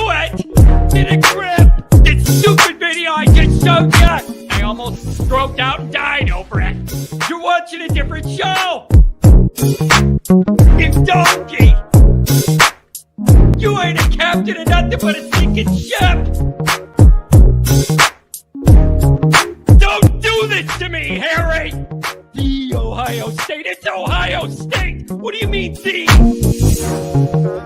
it! Get a grip! This stupid video I just showed you! I almost stroked out and died over it. You're watching a different show! You donkey! You ain't a captain of nothing but a sinking ship! Don't do this to me, Harry! The Ohio State. It's Ohio State! What do you mean, the?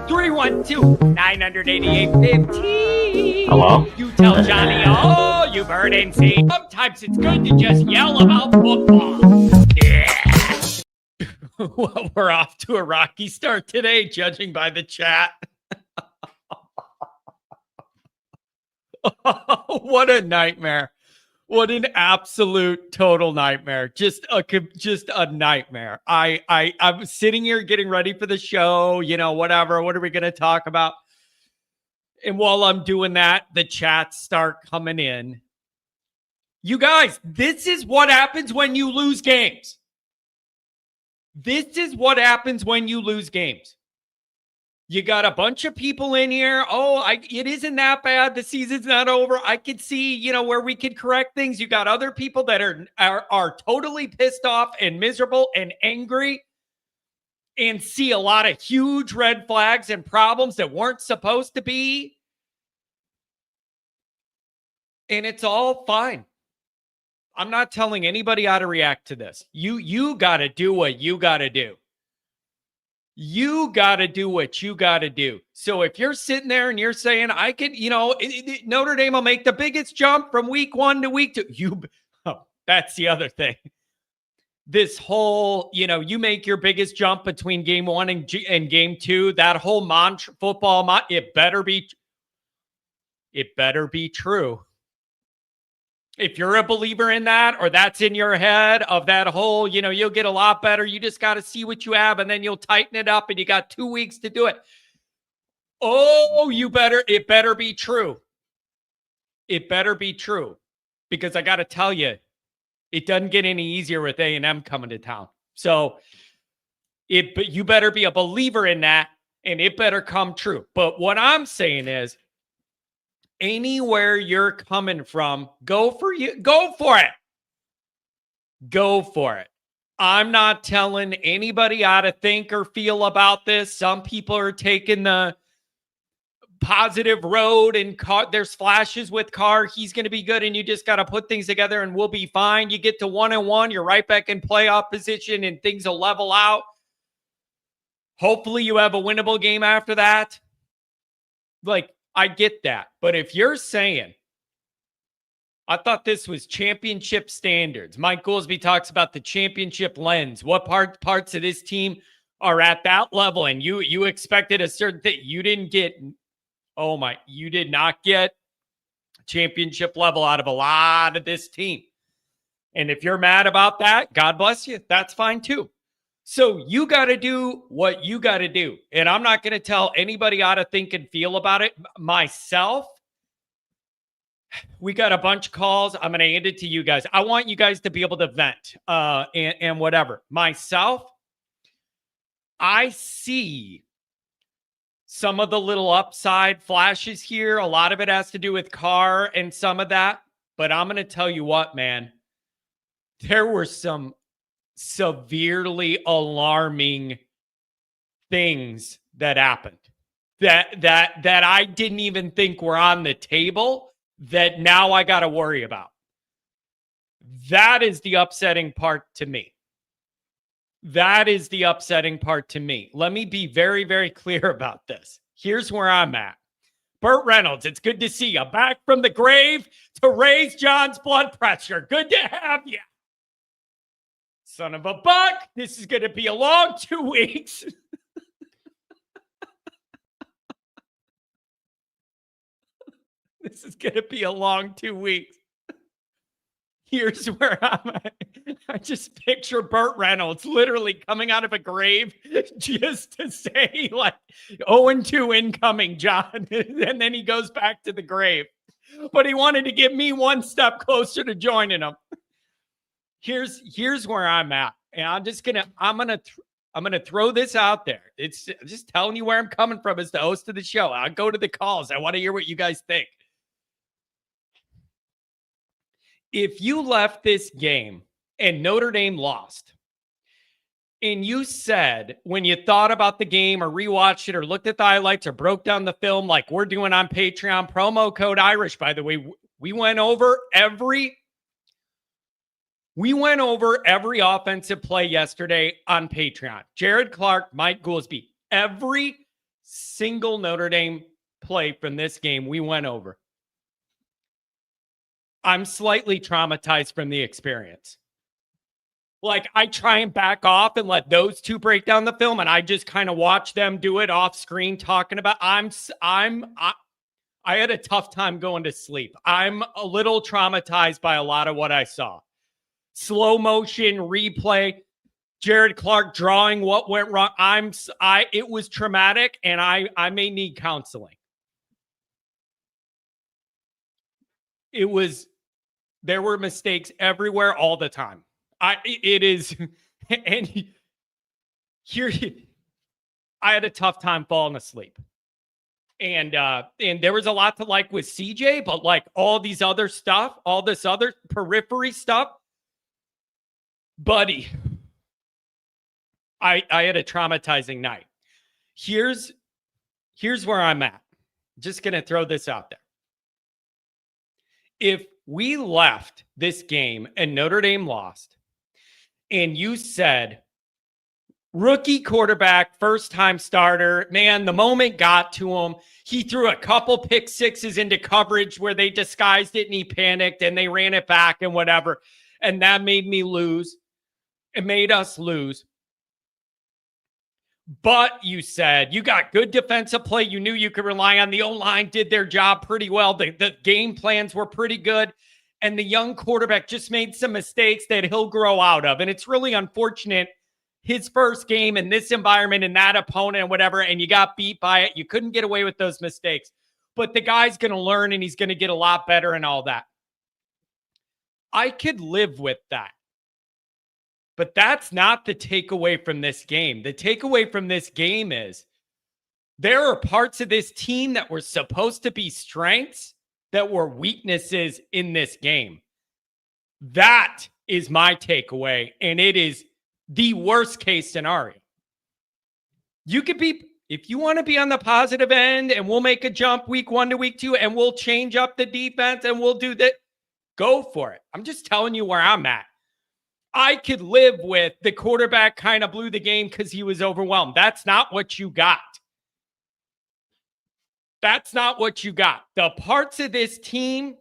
312-988-15. Hello? You tell Johnny all you've heard and seen. Sometimes it's good to just yell about football. Yeah. Well, we're off to a rocky start today, judging by the chat. What a nightmare. What an absolute total nightmare. Just a nightmare. I'm sitting here getting ready for the show, whatever. What are we going to talk about? And while I'm doing that, the chats start coming in. You guys, this is what happens when you lose games. This is what happens when you lose games. You got a bunch of people in here. It isn't that bad. The season's not over. I could see, where we could correct things. You got other people that are totally pissed off and miserable and angry and see a lot of huge red flags and problems that weren't supposed to be. And it's all fine. I'm not telling anybody how to react to this. You got to do what you got to do. You got to do what you got to do. So if you're sitting there and you're saying, I could, Notre Dame will make the biggest jump from week 1 to week 2. That's the other thing. This whole, you make your biggest jump between game 1 and game 2. That whole mantra, it better be true. If you're a believer in that, or that's in your head of that whole, you'll get a lot better. You just got to see what you have and then you'll tighten it up and you got 2 weeks to do it. It better be true. It better be true, because I got to tell you, it doesn't get any easier with A&M coming to town. So you better be a believer in that and it better come true. But what I'm saying is, anywhere you're coming from, go for it. Go for it. I'm not telling anybody how to think or feel about this. Some people are taking the positive road and there's flashes with Carr. He's going to be good and you just got to put things together and we'll be fine. You get to 1-1, you're right back in playoff position and things will level out. Hopefully you have a winnable game after that. I get that. But if you're saying, I thought this was championship standards. Mike Goolsby talks about the championship lens. What parts of this team are at that level? And you expected a certain thing. You did not get championship level out of a lot of this team. And if you're mad about that, God bless you. That's fine too. So you got to do what you got to do. And I'm not going to tell anybody how to think and feel about it myself. We got a bunch of calls. I'm going to hand it to you guys. I want you guys to be able to vent and whatever. Myself, I see some of the little upside flashes here. A lot of it has to do with Carr and some of that. But I'm going to tell you what, man. There were some severely alarming things that happened that I didn't even think were on the table that now I got to worry about. That is the upsetting part to me. Let me be very, very clear about this. Here's where I'm at. Burt Reynolds, it's good to see you back from the grave to raise John's blood pressure. Good to have you. Son of a buck, this is going to be a long 2 weeks. This is going to be a long 2 weeks. Here's where I'm at. I just picture Burt Reynolds literally coming out of a grave just to say, 0-2 incoming, John. And then he goes back to the grave. But he wanted to get me one step closer to joining him. Here's where I'm at. And I'm going to I'm going to throw this out there. It's just telling you where I'm coming from as the host of the show. I'll go to the calls. I want to hear what you guys think. If you left this game and Notre Dame lost, and you said when you thought about the game or rewatched it or looked at the highlights or broke down the film like we're doing on Patreon, promo code Irish, by the way, we went over every offensive play yesterday on Patreon. Jared Clark, Mike Goolsby, every single Notre Dame play from this game we went over. I'm slightly traumatized from the experience. Like, I try and back off and let those two break down the film, and I just kind of watch them do it off screen talking about. I had a tough time going to sleep. I'm a little traumatized by a lot of what I saw. Slow motion replay, Jared Clark drawing what went wrong. It was traumatic, and I may need counseling. There were mistakes everywhere all the time. It is, and here, I had a tough time falling asleep. And there was a lot to like with CJ, but like all these other stuff, all this other periphery stuff, buddy, I had a traumatizing night. Here's where I'm at. Just going to throw this out there. If we left this game and Notre Dame lost, and you said, rookie quarterback, first-time starter, man, the moment got to him. He threw a couple pick sixes into coverage where they disguised it and he panicked and they ran it back and whatever. And that made me lose. It made us lose. But you said you got good defensive play. You knew you could rely on. The O-line did their job pretty well. The game plans were pretty good. And the young quarterback just made some mistakes that he'll grow out of. And it's really unfortunate, his first game in this environment and that opponent and whatever, and you got beat by it. You couldn't get away with those mistakes. But the guy's going to learn and he's going to get a lot better and all that. I could live with that. But that's not the takeaway from this game. The takeaway from this game is there are parts of this team that were supposed to be strengths that were weaknesses in this game. That is my takeaway, and it is the worst case scenario. You could be, if you want to be on the positive end, and we'll make a jump week 1 to week 2, and we'll change up the defense, and we'll do that, go for it. I'm just telling you where I'm at. I could live with the quarterback kind of blew the game because he was overwhelmed. That's not what you got. That's not what you got. The parts of this team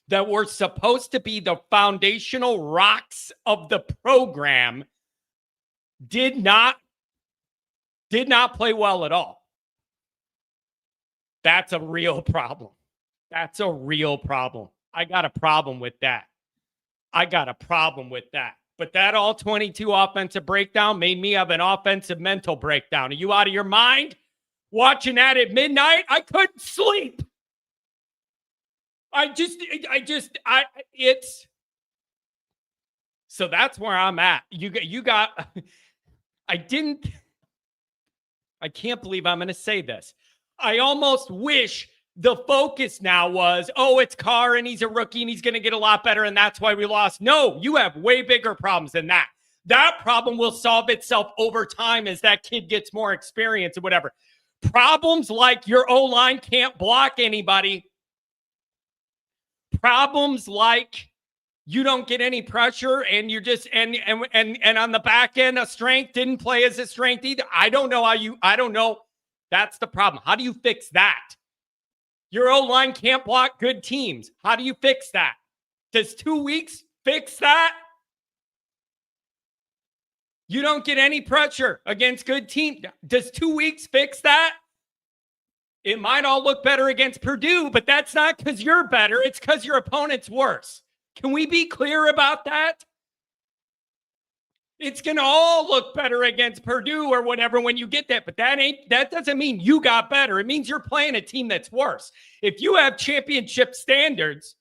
that were supposed to be the foundational rocks of the program did not play well at all. That's a real problem. That's a real problem. I got a problem with that. But that all 22 offensive breakdown made me have an offensive mental breakdown. Are you out of your mind? Watching that at midnight, I couldn't sleep. So that's where I'm at. I can't believe I'm going to say this. I almost wish the focus now was, it's Carr and he's a rookie and he's going to get a lot better and that's why we lost. No, you have way bigger problems than that. That problem will solve itself over time as that kid gets more experience and whatever. Problems like your O-line can't block anybody. Problems like you don't get any pressure and you're just, and on the back end, a strength didn't play as a strength either. I don't know. That's the problem. How do you fix that? Your O-line can't block good teams. How do you fix that? Does 2 weeks fix that? You don't get any pressure against good teams. Does 2 weeks fix that? It might all look better against Purdue, but that's not because you're better. It's because your opponent's worse. Can we be clear about that? It's going to all look better against Purdue or whatever when you get that, but that doesn't mean you got better. It means you're playing a team that's worse. If you have championship standards,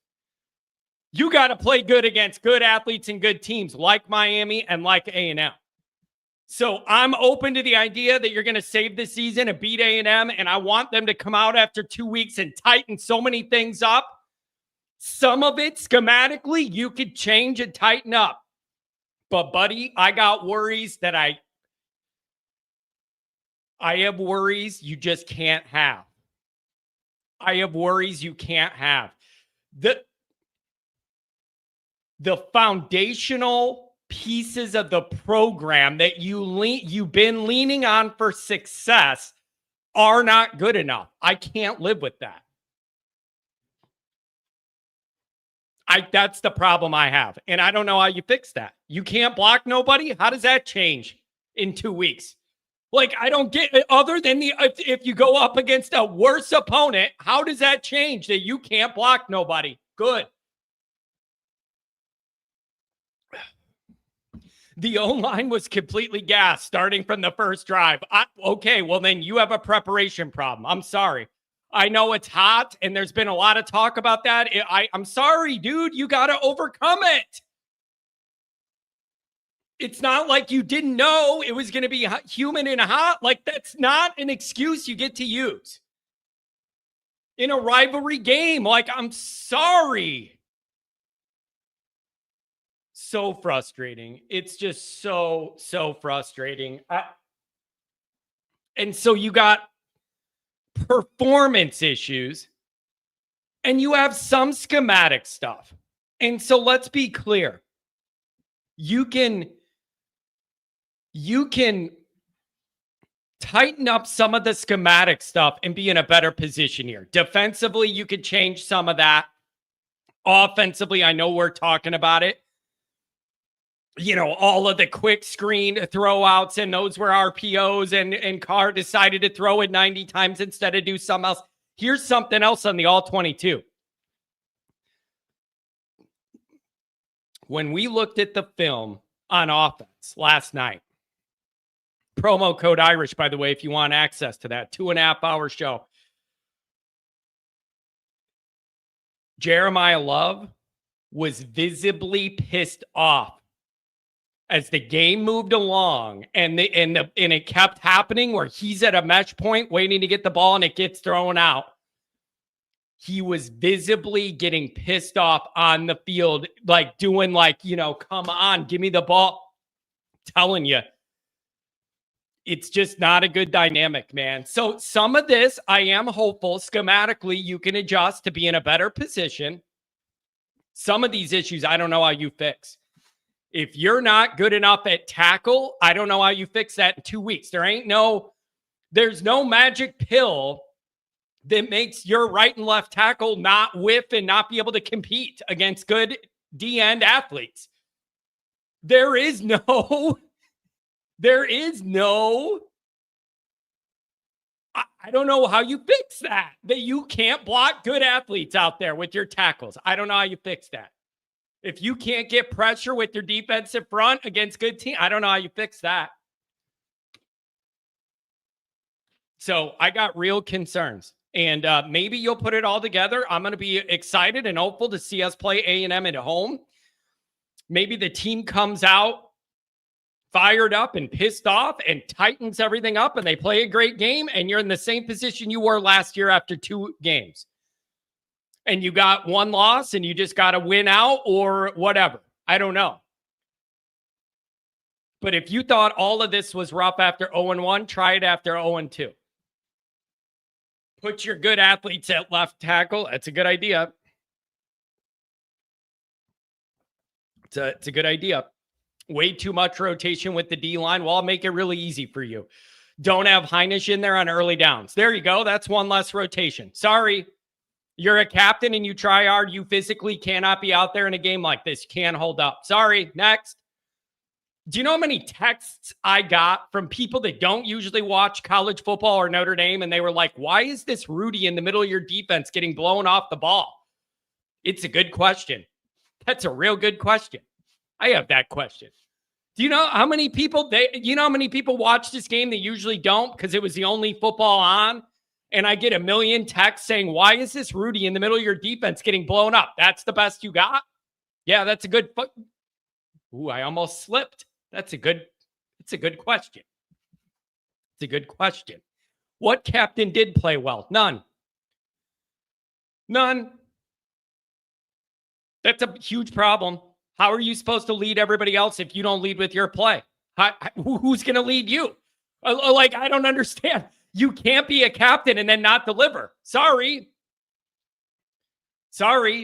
you got to play good against good athletes and good teams like Miami and like A&M. So I'm open to the idea that you're going to save the season and beat A&M, and I want them to come out after 2 weeks and tighten so many things up. Some of it schematically you could change and tighten up. But buddy, I got worries that I have worries you just can't have. I have worries you can't have. The foundational pieces of the program that you've been leaning on for success are not good enough. I can't live with that. That's the problem I have. And I don't know how you fix that. You can't block nobody. How does that change in 2 weeks? Like, I don't get it. Other than if you go up against a worse opponent, how does that change that you can't block nobody? Good. The O-line was completely gassed starting from the first drive. Okay, well, then you have a preparation problem. I'm sorry. I know it's hot, and there's been a lot of talk about that. I'm sorry, dude. You got to overcome it. It's not like you didn't know it was going to be humid and hot. Like, that's not an excuse you get to use in a rivalry game. Like, I'm sorry. So frustrating. It's just so frustrating. And so you got performance issues and you have some schematic stuff. And so let's be clear. You can tighten up some of the schematic stuff and be in a better position here. Defensively, you could change some of that. Offensively, I know we're talking about it. You know, all of the quick screen throwouts, and those were RPOs, and Carr decided to throw it 90 times instead of do something else. Here's something else on the all-22. When we looked at the film on offense last night, promo code Irish, by the way, if you want access to that 2.5-hour show. Jeremiah Love was visibly pissed off as the game moved along, and it kept happening where he's at a mesh point waiting to get the ball and it gets thrown out. He was visibly getting pissed off on the field, like doing come on, give me the ball. I'm telling you, it's just not a good dynamic, man. So some of this, I am hopeful schematically you can adjust to be in a better position. Some of these issues, I don't know how you fix. If you're not good enough at tackle, I don't know how you fix that in 2 weeks. There's no magic pill that makes your right and left tackle not whiff and not be able to compete against good D-end athletes. There is no, I don't know how you fix that you can't block good athletes out there with your tackles. I don't know how you fix that. If you can't get pressure with your defensive front against good team, I don't know how you fix that. So I got real concerns, and maybe you'll put it all together. I'm going to be excited and hopeful to see us play A&M at home. Maybe the team comes out fired up and pissed off and tightens everything up, and they play a great game, and you're in the same position you were last year after 2 games. And you got 1 loss and you just got to win out or whatever. I don't know. But if you thought all of this was rough after 0-1, try it after 0-2. Put your good athletes at left tackle. That's a good idea. It's a good idea. Way too much rotation with the D-line. Well, I'll make it really easy for you. Don't have Heinisch in there on early downs. There you go. That's 1 less rotation. Sorry. You're a captain and you try hard. You physically cannot be out there in a game like this. You can't hold up. Sorry. Next. Do you know how many texts I got from people that don't usually watch college football or Notre Dame? And they were like, why is this Rudy in the middle of your defense getting blown off the ball? It's a good question. That's a real good question. I have that question. Do you know how many people watch this game that usually don't because it was the only football on? And I get a million texts saying, why is this Rudy in the middle of your defense getting blown up? That's the best you got? Yeah, that's a good Ooh, I almost slipped. It's It's a good question. It's a good question. What captain did play well? None. That's a huge problem. How are you supposed to lead everybody else if you don't lead with your play? Who's going to lead you? Like, I don't understand. You can't be a captain and then not deliver. Sorry.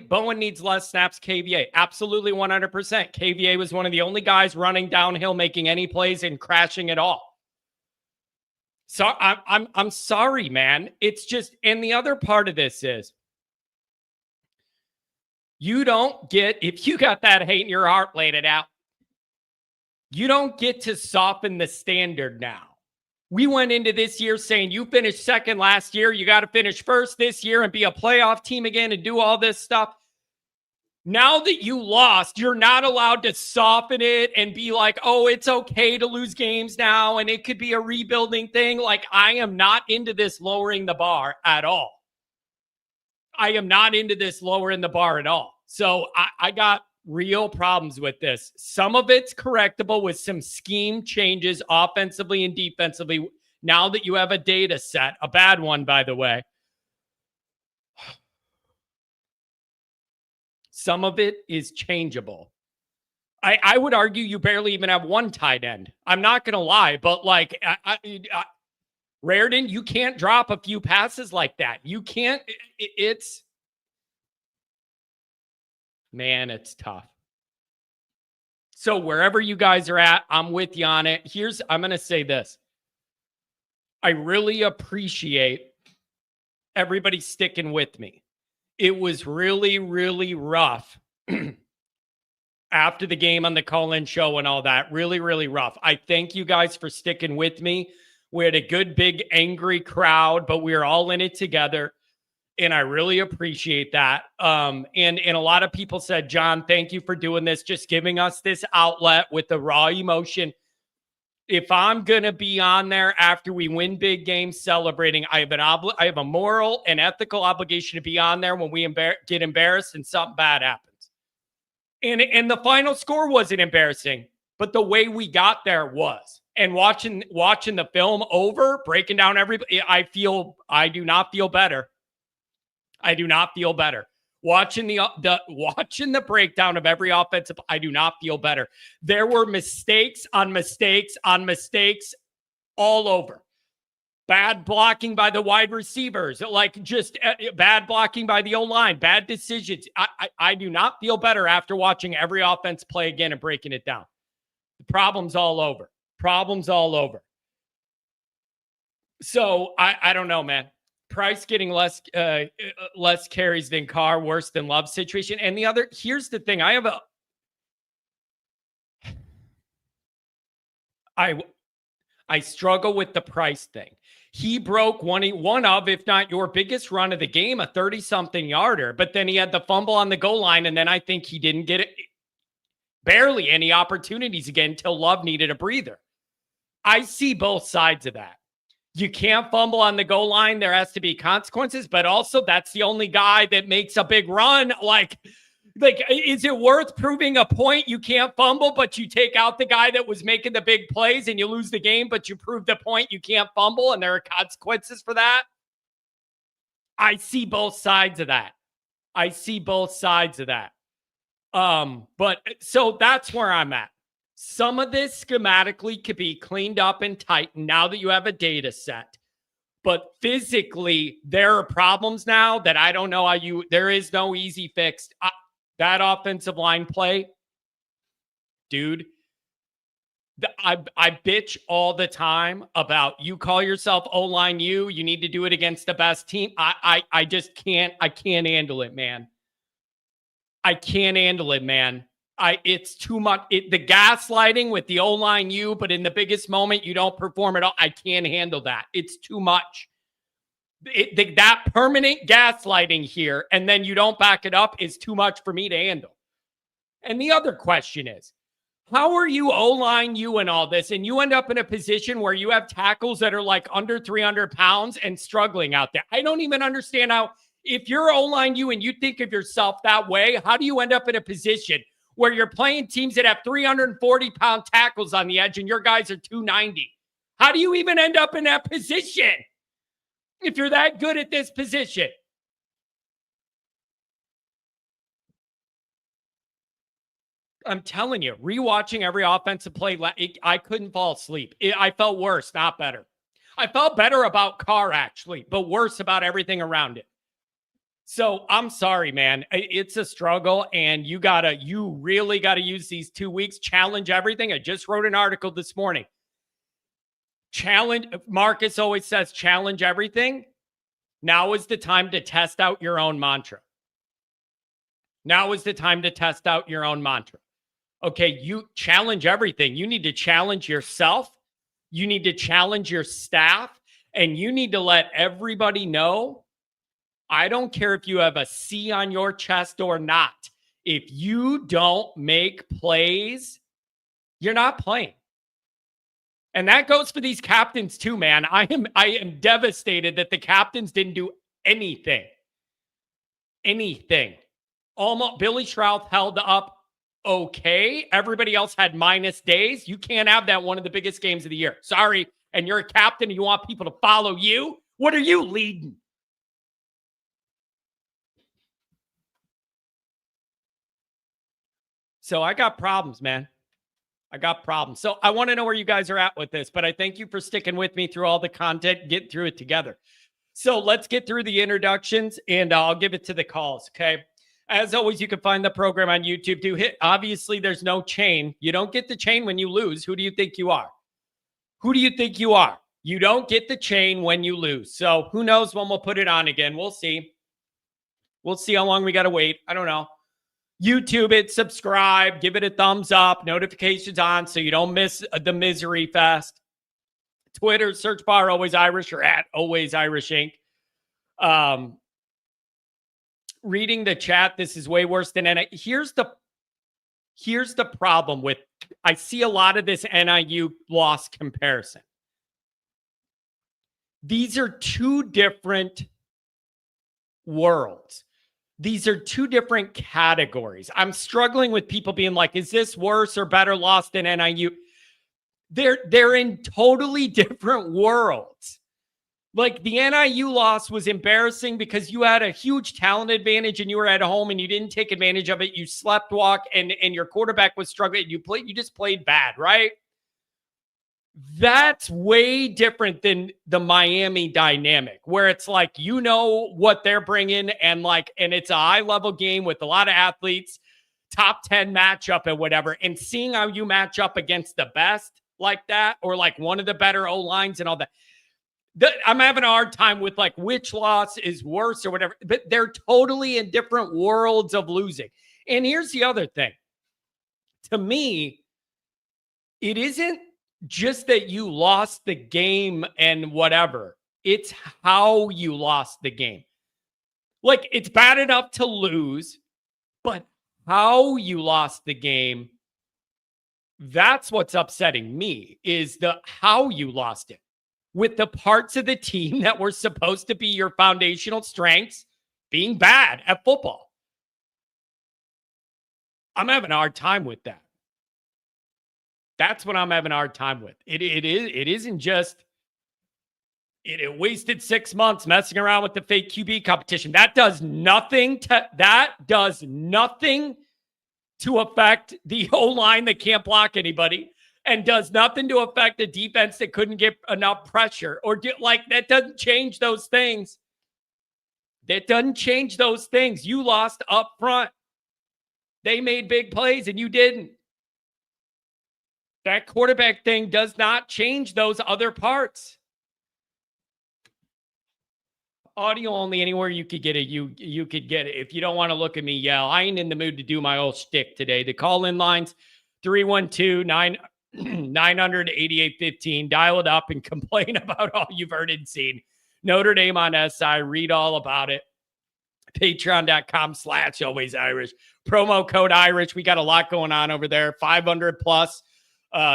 Bowen needs less snaps. KVA. Absolutely 100%. KVA was one of the only guys running downhill, making any plays and crashing at all. So I'm sorry, man. It's just, and the other part of this is, you don't get, if you got that hate in your heart, laid it out. You don't get to soften the standard now. We went into this year saying you finished second last year. You got to finish first this year and be a playoff team again and do all this stuff. Now that you lost, you're not allowed to soften it and be like, oh, it's okay to lose games now and it could be a rebuilding thing. Like, I am not into this lowering the bar at all. I am not into this lowering the bar at all. So I got real problems with this. Some of it's correctable with some scheme changes offensively and defensively. Now that you have a data set, a bad one, by the way. Some of it is changeable. I would argue you barely even have one tight end. I'm not going to lie, but like Raritan, you can't drop a few passes like that. You can't. It's tough. So wherever you guys are at, I'm with you on it. I'm going to say this. I really appreciate everybody sticking with me. It was really, really rough after the game on the call-in show and all that. Really, really rough. I thank you guys for sticking with me. We had a good, big, angry crowd, but we were all in it together. And I really appreciate that. And a lot of people said, John, thank you for doing this, just giving us this outlet with the raw emotion. If I'm going to be on there after we win big games celebrating, I have a moral and ethical obligation to be on there when we get embarrassed and something bad happens. And the final score wasn't embarrassing, but the way we got there was. And watching the film over, breaking down everybody, I do not feel better. I do not feel better. Watching the breakdown of every offensive, I do not feel better. There were mistakes on mistakes on mistakes all over. Bad blocking by the wide receivers, like just bad blocking by the O-line, bad decisions. I do not feel better after watching every offense play again and breaking it down. The problem's all over. So I don't know, man. Price getting less carries than Carr, worse than Love situation. And the other, here's the thing. I struggle with the Price thing. He broke one of, if not your biggest run of the game, a 30-something yarder, but then he had the fumble on the goal line, and then I think he didn't get barely any opportunities again until Love needed a breather. I see both sides of that. You can't fumble on the goal line. There has to be consequences, but also that's the only guy that makes a big run. Like, is it worth proving a point you can't fumble, but you take out the guy that was making the big plays and you lose the game, but you prove the point you can't fumble and there are consequences for that? I see both sides of that. But so that's where I'm at. Some of this schematically could be cleaned up and tightened now that you have a data set. But physically, there are problems now that I don't know how there is no easy fix. That offensive line play, dude, I bitch all the time about you call yourself O-line you need to do it against the best team. I just can't. I can't handle it, man. It's too much. The gaslighting with the O-line but in the biggest moment, you don't perform at all. I can't handle that. It's too much. That permanent gaslighting here, and then you don't back it up, is too much for me to handle. And the other question is, how are you O-line and all this, and you end up in a position where you have tackles that are like under 300 pounds and struggling out there? I don't even understand how, if you're O-line and you think of yourself that way, how do you end up in a position where you're playing teams that have 340-pound tackles on the edge and your guys are 290. How do you even end up in that position if you're that good at this position? I'm telling you, rewatching every offensive play, I couldn't fall asleep. I felt worse, not better. I felt better about Carr, actually, but worse about everything around it. So I'm sorry, man. It's a struggle, and you really gotta use these 2 weeks, challenge everything. I just wrote an article this morning. Marcus always says, challenge everything. Now is the time to test out your own mantra. Now is the time to test out your own mantra. Okay, you challenge everything. You need to challenge yourself. You need to challenge your staff, and you need to let everybody know, I don't care if you have a C on your chest or not. If you don't make plays, you're not playing. And that goes for these captains too, man. I am devastated that the captains didn't do anything. Anything. Almost Billy Schrauth held up okay. Everybody else had minus days. You can't have that one of the biggest games of the year. Sorry. And you're a captain and you want people to follow you? What are you leading? So I got problems, man. I got problems. So I want to know where you guys are at with this, but I thank you for sticking with me through all the content, get through it together. So let's get through the introductions and I'll give it to the calls. Okay. As always, you can find the program on YouTube too. Obviously, there's no chain. You don't get the chain when you lose. Who do you think you are? Who do you think you are? You don't get the chain when you lose. So who knows when we'll put it on again? We'll see. We'll see how long we got to wait. I don't know. YouTube it, subscribe, give it a thumbs up, notifications on so you don't miss the misery fest. Twitter, search bar Always Irish or at Always Irish Inc. Reading the chat, this is way worse than NIU. Here's the problem with, I see a lot of this NIU loss comparison. These are two different worlds. These are two different categories. I'm struggling with people being like, is this worse or better loss than NIU? They're in totally different worlds. Like the NIU loss was embarrassing because you had a huge talent advantage and you were at home and you didn't take advantage of it. You slept walk and your quarterback was struggling. You just played bad, right? That's way different than the Miami dynamic where it's like, you know what they're bringing and it's a high level game with a lot of athletes, top 10 matchup and whatever. And seeing how you match up against the best like that, or like one of the better O-lines and all that. I'm having a hard time with like which loss is worse or whatever, but they're totally in different worlds of losing. And here's the other thing. To me, it isn't just that you lost the game and whatever. It's how you lost the game. Like, it's bad enough to lose, but how you lost the game, that's what's upsetting me, is the how you lost it. With the parts of the team that were supposed to be your foundational strengths being bad at football. I'm having a hard time with that. That's what I'm having a hard time with. It isn't just it wasted 6 months messing around with the fake QB competition. That does nothing to affect the O-line that can't block anybody, and does nothing to affect the defense that couldn't get enough pressure, or that doesn't change those things. That doesn't change those things. You lost up front. They made big plays and you didn't. That quarterback thing does not change those other parts. Audio only, anywhere you could get it, you could get it. If you don't want to look at me yell, I ain't in the mood to do my old shtick today. The call-in lines, 312-900-8815. Dial it up and complain about all you've heard and seen. Notre Dame on SI. Read all about it. Patreon.com/Always Irish. Promo code Irish. We got a lot going on over there. 500 plus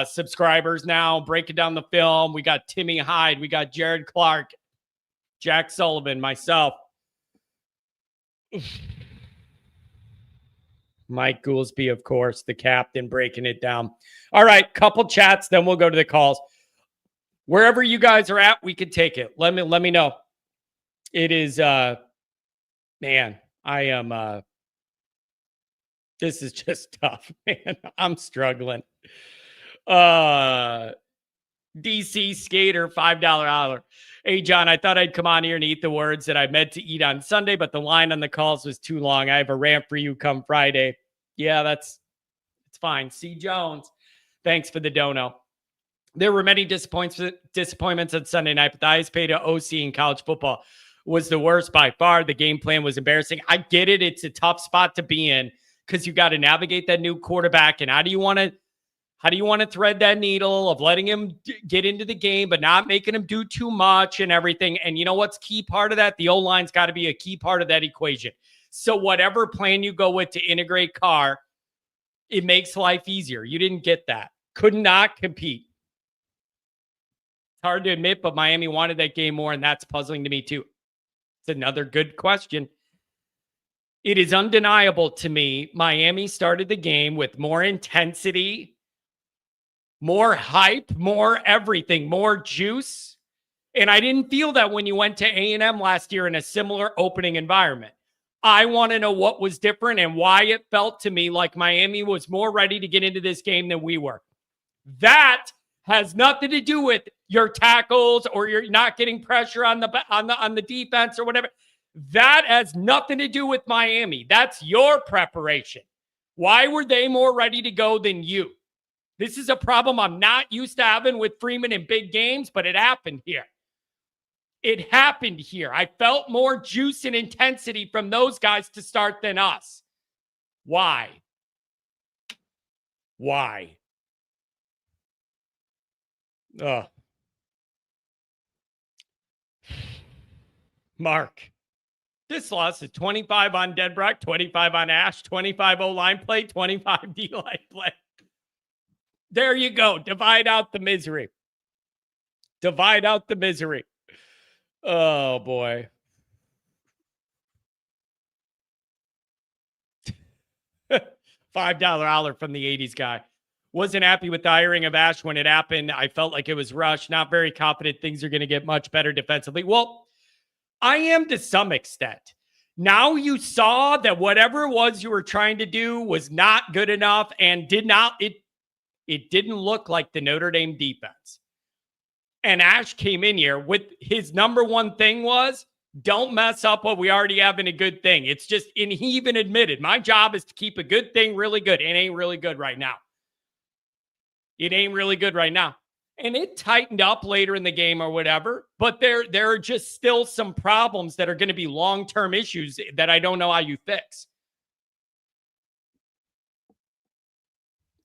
subscribers now. Breaking down the film. We got Timmy Hyde. We got Jared Clark. Jack Sullivan. Myself. Mike Goolsby, of course, the captain, breaking it down. All right, couple chats, then we'll go to the calls. Wherever you guys are at, we can take it. Let me know. It is man, I am this is just tough, man. I'm struggling. DC Skater, $5 hour. Hey, John, I thought I'd come on here and eat the words that I meant to eat on Sunday, but the line on the calls was too long. I have a rant for you come Friday. Yeah, it's fine. C. Jones, thanks for the dono. There were many disappointments on Sunday night, but the highest paid OC in college football was the worst by far. The game plan was embarrassing. I get it. It's a tough spot to be in because you got to navigate that new quarterback. And how do you want to thread that needle of letting him get into the game, but not making him do too much and everything? And you know what's key part of that? The O-line's got to be a key part of that equation. So whatever plan you go with to integrate Carr, it makes life easier. You didn't get that. Could not compete. It's hard to admit, but Miami wanted that game more, and that's puzzling to me too. It's another good question. It is undeniable to me. Miami started the game with more intensity, more hype, more everything, more juice. And I didn't feel that when you went to A&M last year in a similar opening environment. I want to know what was different and why it felt to me like Miami was more ready to get into this game than we were. That has nothing to do with your tackles or you're not getting pressure on the defense or whatever. That has nothing to do with Miami. That's your preparation. Why were they more ready to go than you? This is a problem I'm not used to having with Freeman in big games, but it happened here. It happened here. I felt more juice and intensity from those guys to start than us. Why? Why? Ugh. Mark, this loss is 25 on Denbrock, 25 on Ash, 25 O-line play, 25 D-line play. There you go. Divide out the misery. Divide out the misery. Oh, boy. $5 hour from the 80s guy. Wasn't happy with the hiring of Ash when it happened. I felt like it was rushed. Not very confident things are going to get much better defensively. Well, I am to some extent. Now you saw that whatever it was you were trying to do was not good enough and it didn't look like the Notre Dame defense. And Ash came in here with his number one thing was, don't mess up what we already have in a good thing. It's just, and he even admitted, my job is to keep a good thing really good. It ain't really good right now. It ain't really good right now. And it tightened up later in the game or whatever, but there are just still some problems that are going to be long-term issues that I don't know how you fix.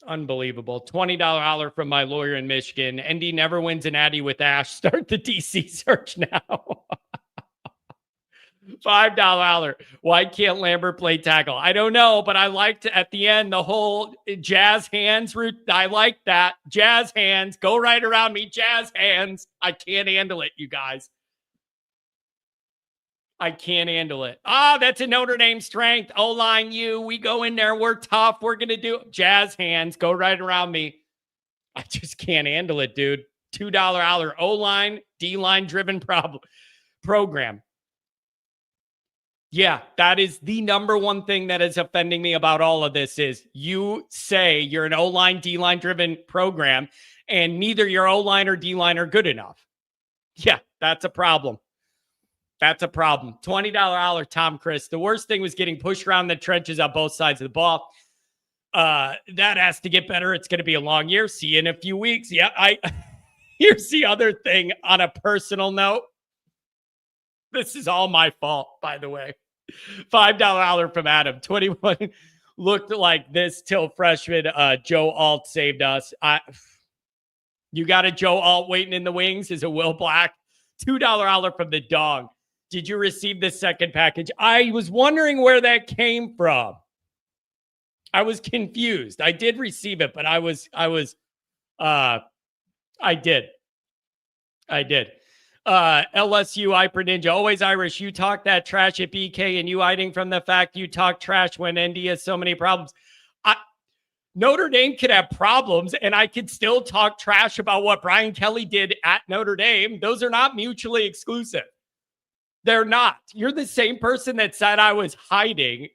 Unbelievable. $20 holler from my lawyer in Michigan. ND never wins an Addy with Ash. Start the DC search now. $5 holler. Why can't Lambert play tackle? I don't know, but I liked at the end the whole jazz hands route. I like that. Jazz hands. Go right around me. Jazz hands. I can't handle it, you guys. I can't handle it. That's a Notre Dame strength. O-line you. We go in there. We're tough. We're going to do jazz hands. Go right around me. I just can't handle it, dude. $2 holler. O-line, D-line driven program. Yeah, that is the number one thing that is offending me about all of this is you say you're an O-line, D-line driven program, and neither your O-line or D-line are good enough. Yeah, that's a problem. That's a problem. $20 hour, Tom Chris. The worst thing was getting pushed around the trenches on both sides of the ball. That has to get better. It's going to be a long year. See you in a few weeks. Yeah, here's the other thing on a personal note. This is all my fault, by the way. $5 hour from Adam. 21 looked like this till freshman Joe Alt saved us. You got a Joe Alt waiting in the wings. Is it Will Black? $2 hour from the dog. Did you receive the second package? I was wondering where that came from. I was confused. I did receive it, but I did. LSU Hyper Ninja, always Irish. You talk that trash at BK and you hiding from the fact you talk trash when ND has so many problems. Notre Dame could have problems and I could still talk trash about what Brian Kelly did at Notre Dame. Those are not mutually exclusive. They're not. You're the same person that said I was hiding.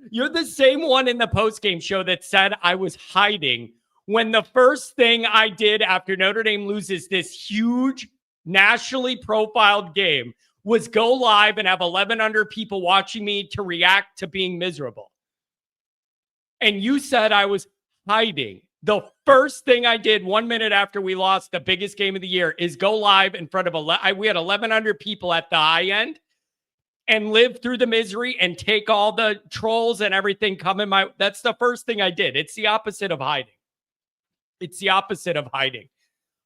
You're the same one in the postgame show that said I was hiding when the first thing I did after Notre Dame loses this huge nationally profiled game was go live and have 1,100 people watching me to react to being miserable. And you said I was hiding. The first thing I did 1 minute after we lost the biggest game of the year is go live in front of we had 1,100 people at the high end and live through the misery and take all the trolls and everything coming my. That's the first thing I did. It's the opposite of hiding. It's the opposite of hiding.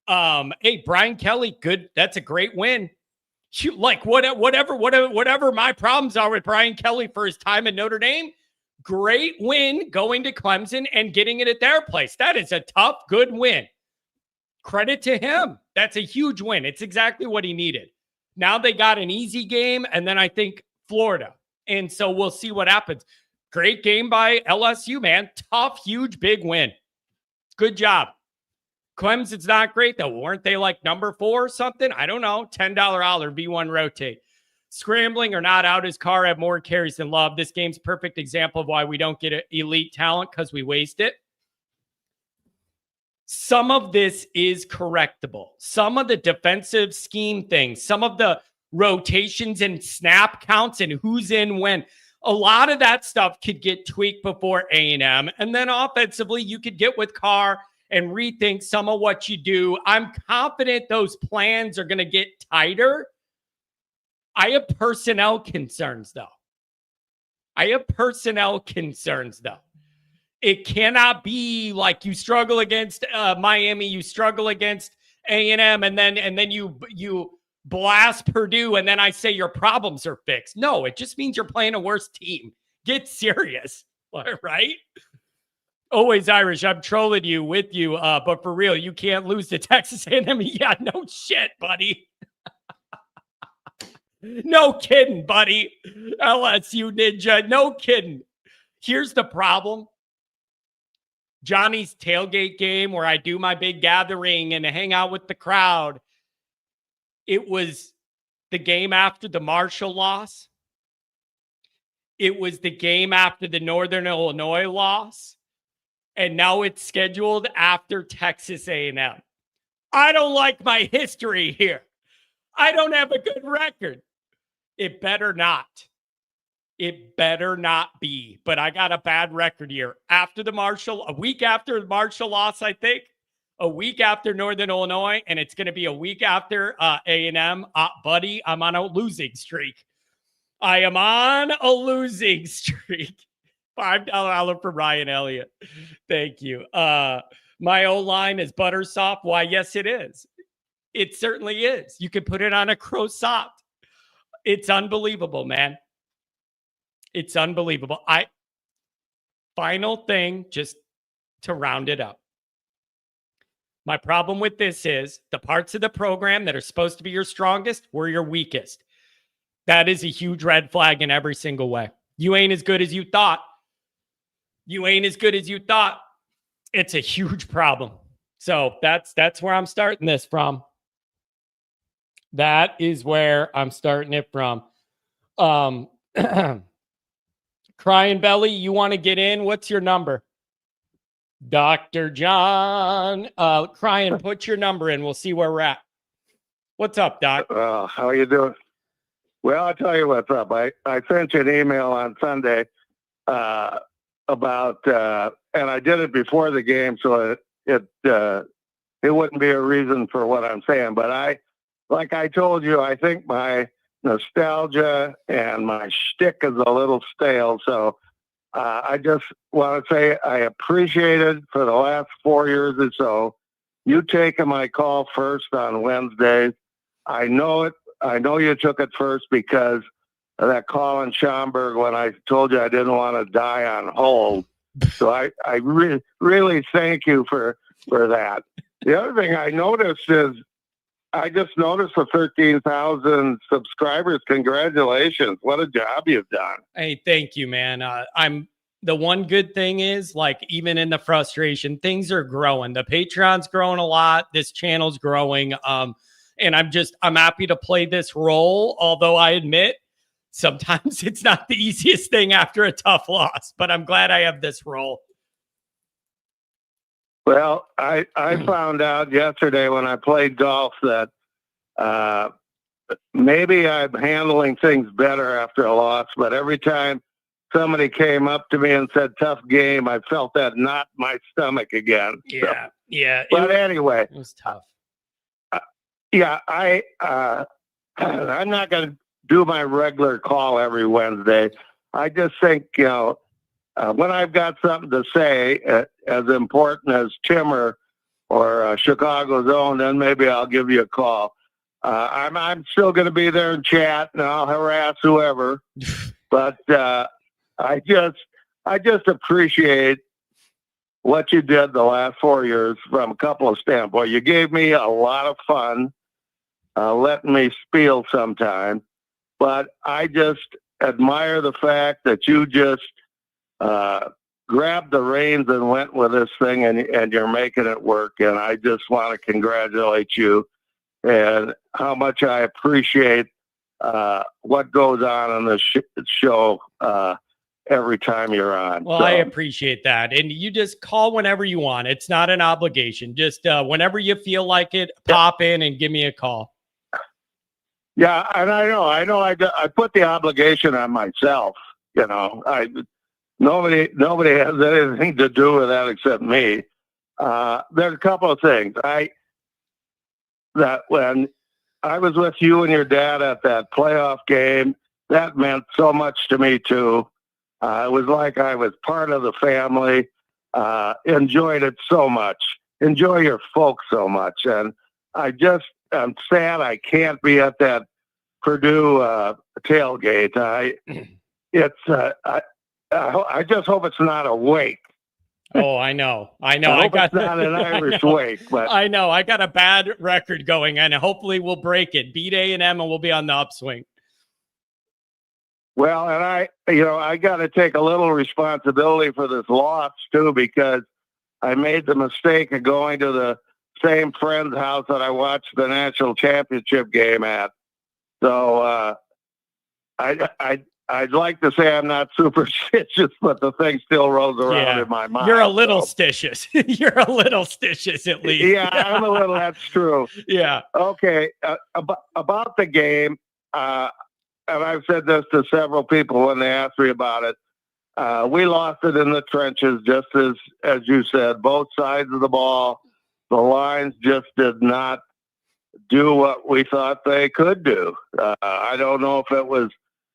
Hey, Brian Kelly, good. That's a great win. Like whatever my problems are with Brian Kelly for his time at Notre Dame. Great win going to Clemson and getting it at their place. That is a tough, good win. Credit to him. That's a huge win. It's exactly what he needed. Now they got an easy game, and then I think Florida. And so we'll see what happens. Great game by LSU, man. Tough, huge, big win. Good job. Clemson's not great, though. Weren't they like number 4 or something? I don't know. $10 holler, V1 rotate. Scrambling or not out his car have more carries than Love. This game's perfect example of why we don't get elite talent because we waste it. Some of this is correctable. Some of the defensive scheme things, some of the rotations and snap counts and who's in when, a lot of that stuff could get tweaked before A&M. And then offensively, you could get with Carr and rethink some of what you do. I'm confident those plans are going to get tighter. I have personnel concerns, though. It cannot be like you struggle against Miami, you struggle against A&M, and then you blast Purdue, and then I say your problems are fixed. No, it just means you're playing a worse team. Get serious, right? Always Irish. I'm trolling you with you, but for real, you can't lose to Texas A&M. Yeah, no shit, buddy. No kidding, buddy. LSU Ninja. No kidding. Here's the problem. Johnny's tailgate game where I do my big gathering and hang out with the crowd. It was the game after the Marshall loss. It was the game after the Northern Illinois loss. And now it's scheduled after Texas A&M. I don't like my history here. I don't have a good record. It better not. It better not be. But I got a bad record here. After the Marshall, a week after the Marshall loss, I think. A week after Northern Illinois. And it's going to be a week after A&M. Buddy, I'm on a losing streak. I am on a losing streak. $5 for Ryan Elliott. Thank you. My O-line is butter soft. Why, yes, it is. It certainly is. You could put it on a crow soft. It's unbelievable, man. It's unbelievable. Final thing, just to round it up. My problem with this is the parts of the program that are supposed to be your strongest were your weakest. That is a huge red flag in every single way. You ain't as good as you thought. It's a huge problem. So that's where I'm starting this from. That is where I'm starting it from. Crying Belly, you want to get in? What's your number? Dr. John. Crying, put your number in. We'll see where we're at. What's up, Doc? How are you doing? Well, I'll tell you what's up. I sent you an email on Sunday about, and I did it before the game, so it wouldn't be a reason for what I'm saying. But like I told you, I think my nostalgia and my shtick is a little stale. So I just want to say I appreciated for the last 4 years or so you taking my call first on Wednesdays. I know you took it first because of that call in Schaumburg when I told you I didn't want to die on hold. So I really thank you for that. The other thing I noticed is I just noticed the 13,000 subscribers. Congratulations. What a job you've done. Hey, thank you, man. The one good thing is, like, even in the frustration, things are growing. The Patreon's growing a lot. This channel's growing. And I'm happy to play this role. Although I admit sometimes it's not the easiest thing after a tough loss, but I'm glad I have this role. Well, I found out yesterday when I played golf that maybe I'm handling things better after a loss, but every time somebody came up to me and said, tough game, I felt that knot in my stomach again. Yeah. Yeah. But anyway, it was tough. Yeah, I'm not going to do my regular call every Wednesday. I just think, when I've got something to say as important as Timmer or Chicago's own, then maybe I'll give you a call. I'm still going to be there and chat, and I'll harass whoever. But I just appreciate what you did the last 4 years from a couple of standpoints. You gave me a lot of fun, letting me spiel sometime, but I just admire the fact that you just grabbed the reins and went with this thing, and you're making it work. And I just want to congratulate you and how much I appreciate what goes on the show every time you're on. Well, I appreciate that. And you just call whenever you want. It's not an obligation. Just whenever you feel like it, pop in and give me a call. Yeah, and I know. I put the obligation on myself. Nobody has anything to do with that except me. There's a couple of things. That when I was with you and your dad at that playoff game, that meant so much to me too. It was like I was part of the family. Enjoyed it so much. Enjoy your folks so much. And I'm sad I can't be at that Purdue tailgate. I just hope it's not a wake. Oh, I know. I hope it's not an Irish wake, but I know I got a bad record going, and hopefully we'll break it. Beat A&M, and we'll be on the upswing. Well, and I got to take a little responsibility for this loss too, because I made the mistake of going to the same friend's house that I watched the national championship game at. So I'd like to say I'm not superstitious, but the thing still rolls around in my mind. You're a little stitious. You're a little stitious, at least. Yeah, I'm a little. That's true. Yeah. Okay. About the game, and I've said this to several people when they asked me about it. We lost it in the trenches, just as you said, both sides of the ball. The lines just did not do what we thought they could do. I don't know if it was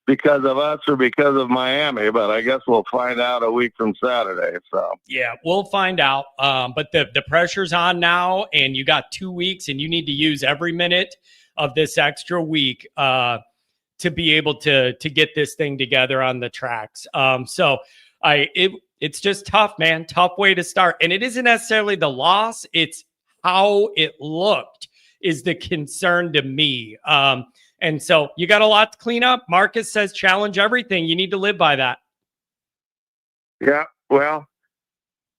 because of us or because of Miami, but I guess we'll find out a week from Saturday. So yeah, we'll find out. But the pressure's on now, and you got 2 weeks, and you need to use every minute of this extra week to be able to get this thing together on the tracks. It's just tough, man. Tough way to start. And it isn't necessarily the loss. It's how it looked is the concern to me. And so you got a lot to clean up. Marcus says challenge everything. You need to live by that. Yeah, well,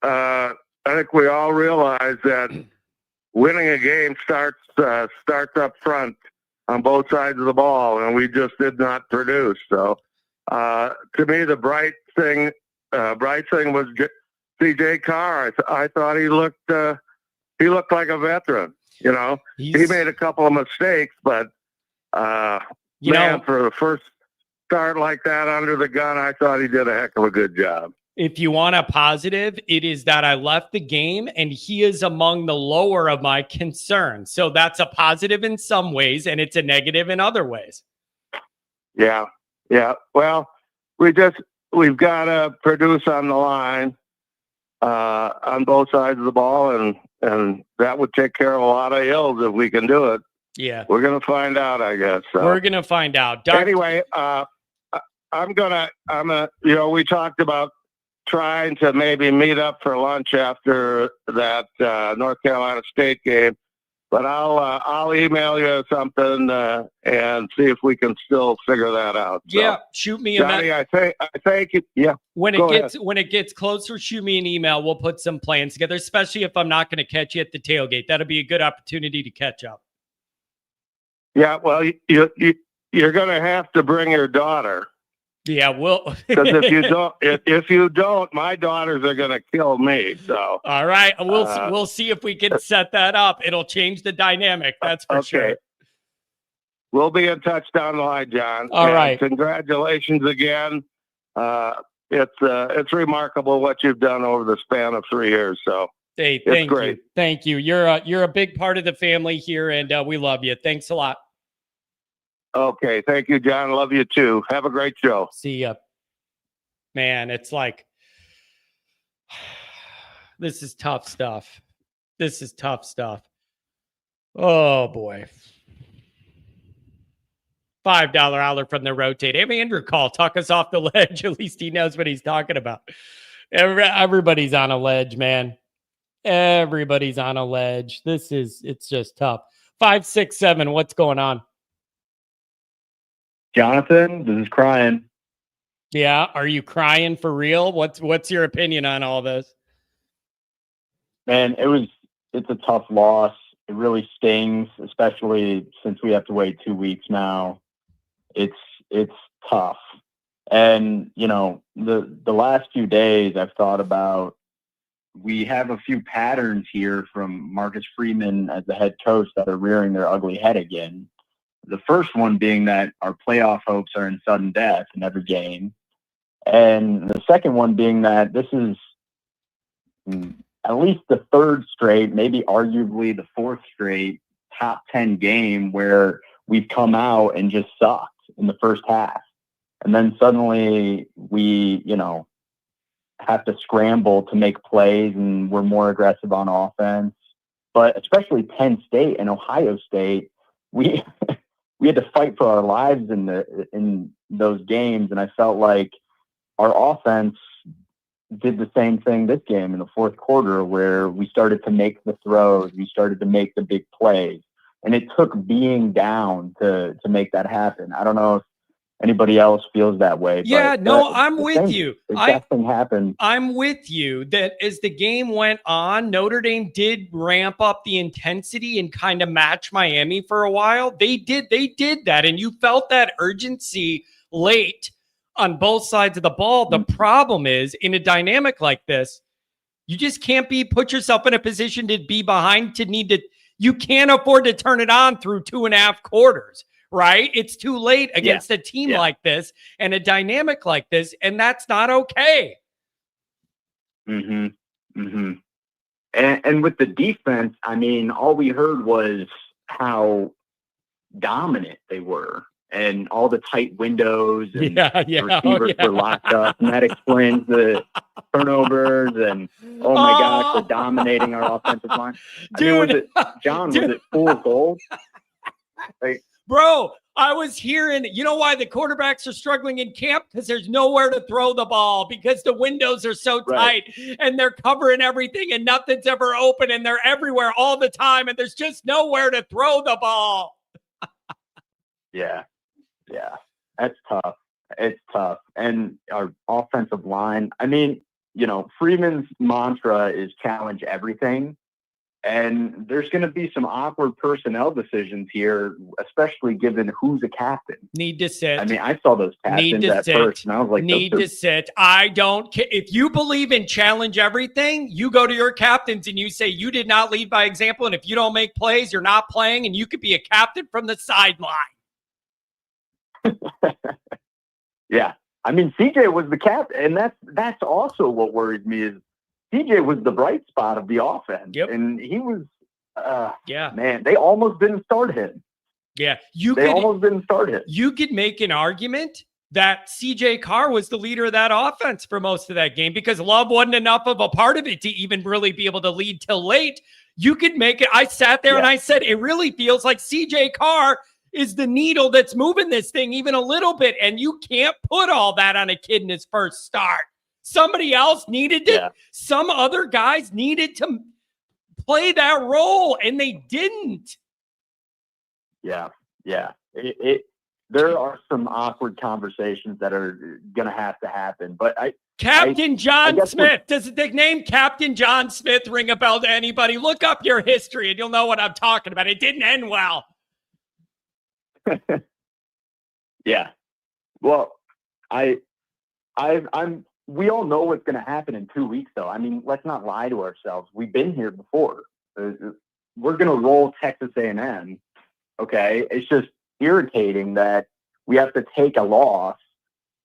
I think we all realize that winning a game starts up front on both sides of the ball, and we just did not produce. So to me, the bright thing was C.J. Carr. I thought he looked like a veteran. He made a couple of mistakes, but for the first start like that under the gun, I thought he did a heck of a good job. If you want a positive, it is that I left the game and he is among the lower of my concerns. So that's a positive in some ways, and it's a negative in other ways. Yeah. Yeah. Well, we've got to produce on the line on both sides of the ball, and that would take care of a lot of ills if we can do it. Yeah. We're going to find out, I guess. So. We're going to find out. Anyway, we talked about trying to maybe meet up for lunch after that North Carolina State game. But I'll email you something and see if we can still figure that out. So, Yeah, shoot me a Johnny, I think it. Yeah. When it gets closer, shoot me an email. We'll put some plans together, especially if I'm not going to catch you at the tailgate. That'll be a good opportunity to catch up. Yeah, well, you're going to have to bring your daughter. Yeah, we'll. Because if you don't, my daughters are going to kill me. So all right, we'll see if we can set that up. It'll change the dynamic. That's for sure. We'll be in touch down the line, John. All right. Congratulations again. It's remarkable what you've done over the span of 3 years. So hey, it's great. Thank you. You're a big part of the family here, and we love you. Thanks a lot. Okay. Thank you, John. Love you too. Have a great show. See ya. Man, it's like, this is tough stuff. Oh, boy. $5 holler from the rotate. Have Andrew call. Talk us off the ledge. At least he knows what he's talking about. Everybody's on a ledge, man. Everybody's on a ledge. It's just tough. 567, what's going on? Jonathan, this is crying. Yeah, are you crying for real? What's your opinion on all this? Man, it's a tough loss. It really stings, especially since we have to wait 2 weeks now. It's tough. And, the last few days I've thought about, we have a few patterns here from Marcus Freeman as the head coach that are rearing their ugly head again. The first one being that our playoff hopes are in sudden death in every game. And the second one being that this is at least the third straight, maybe arguably the fourth straight top 10 game where we've come out and just sucked in the first half. And then suddenly we, have to scramble to make plays and we're more aggressive on offense. But especially Penn State and Ohio State, we had to fight for our lives in those games. And I felt like our offense did the same thing this game in the fourth quarter, where we started to make the throws, we started to make the big plays. And it took being down to make that happen. I don't know if anybody else feels that way. Yeah, no, I'm with you. The exact thing happened. I'm with you that as the game went on, Notre Dame did ramp up the intensity and kind of match Miami for a while. They did that, and you felt that urgency late on both sides of the ball. The problem is, in a dynamic like this, you just can't put yourself in a position to be behind, you can't afford to turn it on through 2.5 quarters. Right? It's too late against a team like this and a dynamic like this, and that's not okay. And with the defense, I mean, all we heard was how dominant they were and all the tight windows and the receivers were locked up, and that explains the turnovers and oh my gosh, they're dominating our offensive line. Dude, was it full goal? Bro, I was hearing, you know why the quarterbacks are struggling in camp? Because there's nowhere to throw the ball because the windows are so tight and they're covering everything and nothing's ever open and they're everywhere all the time and there's just nowhere to throw the ball. Yeah. That's tough. It's tough. And our offensive line, I mean, Freeman's mantra is challenge everything. And there's going to be some awkward personnel decisions here, especially given who's a captain. Need to sit. I mean, I saw those captains at first, and I was like, need to sit. I don't care. If you believe in challenge everything, you go to your captains and you say you did not lead by example. And if you don't make plays, you're not playing, and you could be a captain from the sideline. Yeah. I mean, CJ was the captain, and that's also what worries me is CJ was the bright spot of the offense, and he was, man, they almost didn't start him. Yeah, almost didn't start him. You could make an argument that CJ Carr was the leader of that offense for most of that game because Love wasn't enough of a part of it to even really be able to lead till late. You could make it. I sat there and I said, it really feels like CJ Carr is the needle that's moving this thing even a little bit, and you can't put all that on a kid in his first start. Somebody else needed to, some other guys needed to play that role, and they didn't. Yeah. There are some awkward conversations that are going to have to happen, but Captain John guess Smith. Does the name Captain John Smith ring a bell to anybody? Look up your history and you'll know what I'm talking about. It didn't end well. Yeah. Well, we all know what's going to happen in 2 weeks, though. I mean, let's not lie to ourselves. We've been here before. We're going to roll Texas A&M. Okay. It's just irritating that we have to take a loss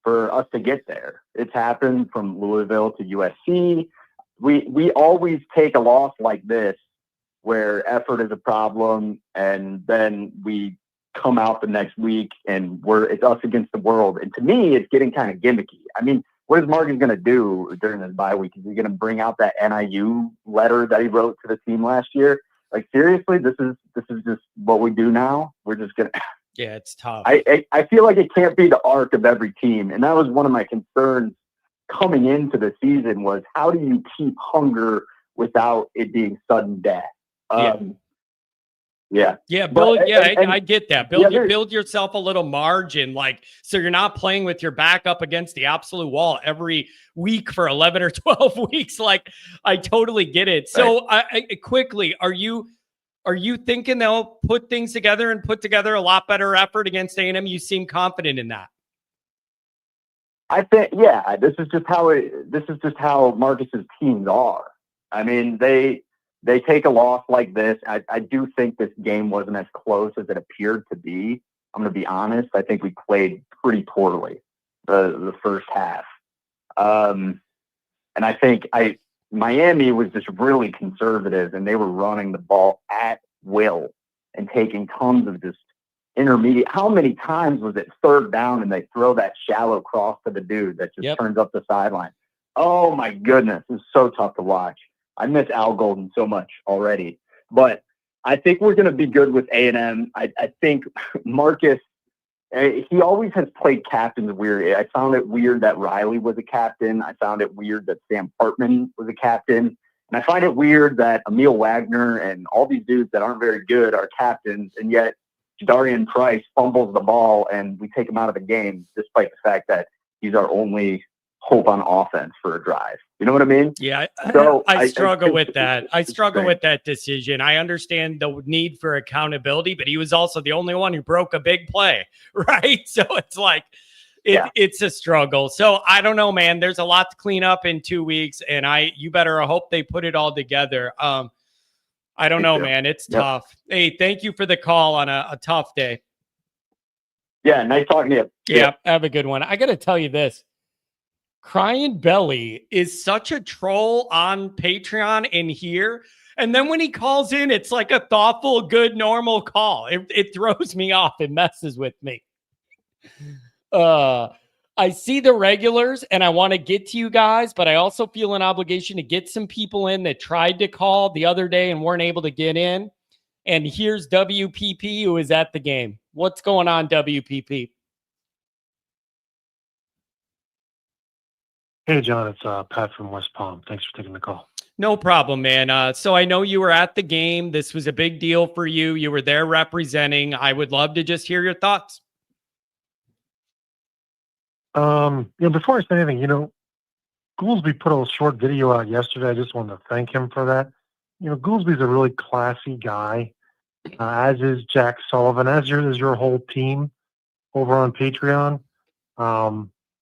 for us to get there. It's happened from Louisville to USC. We always take a loss like this where effort is a problem, and then we come out the next week and it's us against the world. And to me, it's getting kind of gimmicky. I mean, what is Marcus going to do during this bye week? Is he going to bring out that NIU letter that he wrote to the team last year? Like, seriously, this is just what we do now. We're just going to. Yeah, it's tough. I feel like it can't be the arc of every team. And that was one of my concerns coming into the season was how do you keep hunger without it being sudden death? Yeah. I get that. Build yourself a little margin, like, so you're not playing with your back up against the absolute wall every week for 11 or 12 weeks. Like, I totally get it. So I quickly, are you thinking they'll put things together and put together a lot better effort against A&M? You seem confident in that. I think, yeah, this is just how Marcus's teams are. I mean, they take a loss like this. I do think this game wasn't as close as it appeared to be. I'm going to be honest. I think we played pretty poorly the first half. And I think Miami was just really conservative, and they were running the ball at will and taking tons of just intermediate. How many times was it third down and they throw that shallow cross to the dude that just turns up the sideline? Oh my goodness. It's so tough to watch. I miss Al Golden so much already, but I think we're going to be good with A&M. I think Marcus, he always has played captains weird. I found it weird that Riley was a captain. I found it weird that Sam Hartman was a captain. And I find it weird that Emil Wagner and all these dudes that aren't very good are captains, and yet Darian Price fumbles the ball and we take him out of the game, despite the fact that he's our only hope on offense for a drive. You know what I mean? Yeah. So I struggle with that. I struggle with that decision. I understand the need for accountability, but he was also the only one who broke a big play, right? So it's like, it's a struggle. So I don't know, man. There's a lot to clean up in 2 weeks, and you better hope they put it all together. I don't know, man. It's tough. Hey, thank you for the call on a tough day. Yeah, nice talking to you. Yeah, have a good one. I got to tell you this. Crying Belly is such a troll on Patreon and here. And then when he calls in, it's like a thoughtful, good, normal call. It throws me off. It messes with me. I see the regulars and I want to get to you guys, but I also feel an obligation to get some people in that tried to call the other day and weren't able to get in. And here's WPP, who is at the game. What's going on, WPP? Hey, John, it's Pat from West Palm. Thanks for taking the call. No problem, man. So I know you were at the game. This was a big deal for you. You were there representing. I would love to just hear your thoughts. Before I say anything, Goolsby put a short video out yesterday. I just wanted to thank him for that. Goolsby's a really classy guy, as is Jack Sullivan, as is your whole team over on Patreon.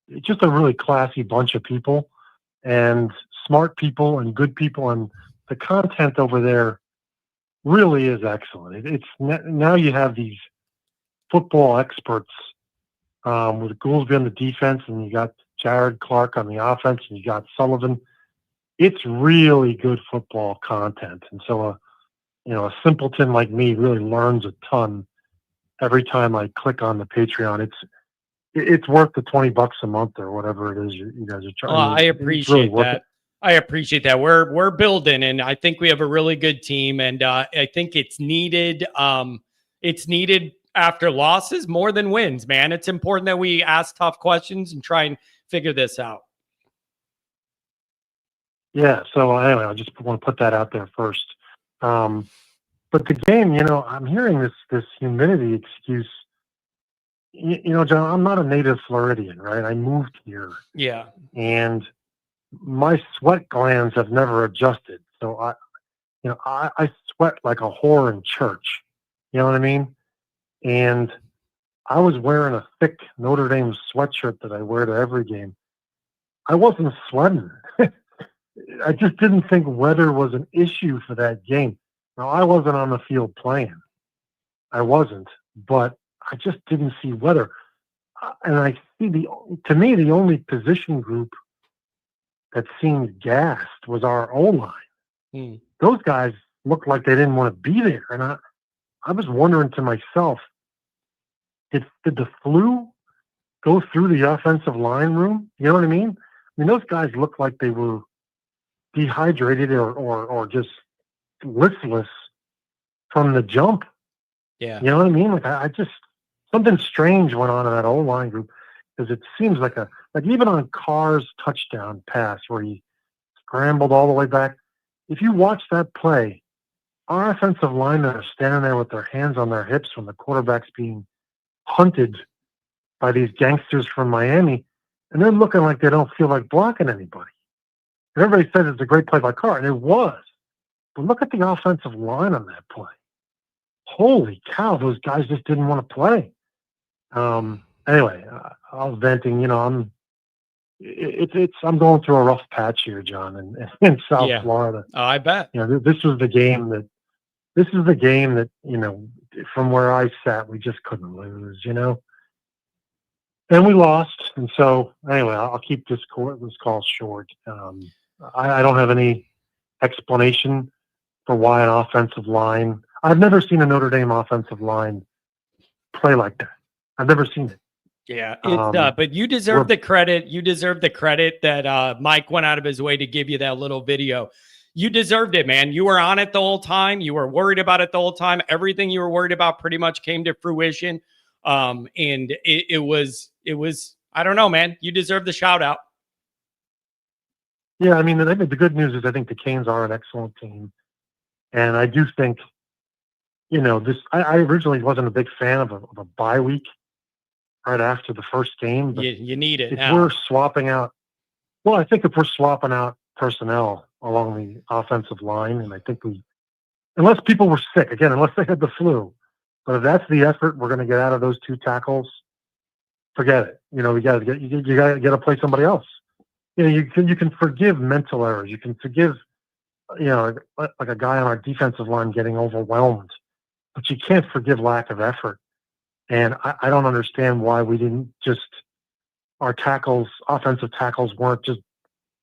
It's just a really classy bunch of people and smart people and good people, and the content over there really is excellent. It's now you have these football experts with Goolsby on the defense, and you got Jared Clark on the offense, and you got Sullivan. It's really good football content, and so a simpleton like me really learns a ton every time I click on the Patreon. It's worth the $20 a month or whatever it is you guys are charging. I appreciate that. I appreciate that. We're building, and I think we have a really good team, and I think it's needed. It's needed after losses more than wins, man. It's important that we ask tough questions and try and figure this out. Yeah. So anyway, I just want to put that out there first. But the game, I'm hearing this humidity excuse. John, I'm not a native Floridian, right? I moved here, Yeah. and my sweat glands have never adjusted. So I sweat like a whore in church. You know what I mean? And I was wearing a thick Notre Dame sweatshirt that I wear to every game. I wasn't sweating. I just didn't think weather was an issue for that game. Now, I wasn't on the field playing. I wasn't, but I just didn't see weather. And I see to me, the only position group that seemed gassed was our O-line. Mm. Those guys looked like they didn't want to be there. And I was wondering to myself, did the flu go through the offensive line room? You know what I mean? I mean, those guys looked like they were dehydrated or just listless from the jump. Yeah. You know what I mean? Like I just, something strange went on in that O-line group, because it seems like even on Carr's touchdown pass where he scrambled all the way back. If you watch that play, our offensive linemen are standing there with their hands on their hips when the quarterback's being hunted by these gangsters from Miami, and they're looking like they don't feel like blocking anybody. And everybody says it's a great play by Carr, and it was. But look at the offensive line on that play. Holy cow, those guys just didn't want to play. Anyway, I was venting. I'm going through a rough patch here, John, in South Florida. Oh, I bet. This is the game that from where I sat, we just couldn't lose. And we lost. And so anyway, I'll keep this call short. I don't have any explanation for why an offensive line. I've never seen a Notre Dame offensive line play like that. I've never seen it. Yeah, but you deserve the credit. You deserve the credit that Mike went out of his way to give you that little video. You deserved it, man. You were on it the whole time. You were worried about it the whole time. Everything you were worried about pretty much came to fruition. And it was, I don't know, man. You deserve the shout out. Yeah, I mean, the good news is I think the Canes are an excellent team. And I do think, I originally wasn't a big fan of a bye week right after the first game. But you need it if now. we're swapping out, I think if we're swapping out personnel along the offensive line, and I think unless people were sick, again, unless they had the flu, but if that's the effort we're going to get out of those two tackles, forget it. We got to you got to play somebody else. You can forgive mental errors. You can forgive, like a guy on our defensive line getting overwhelmed, but you can't forgive lack of effort. And I don't understand why we didn't our offensive tackles weren't just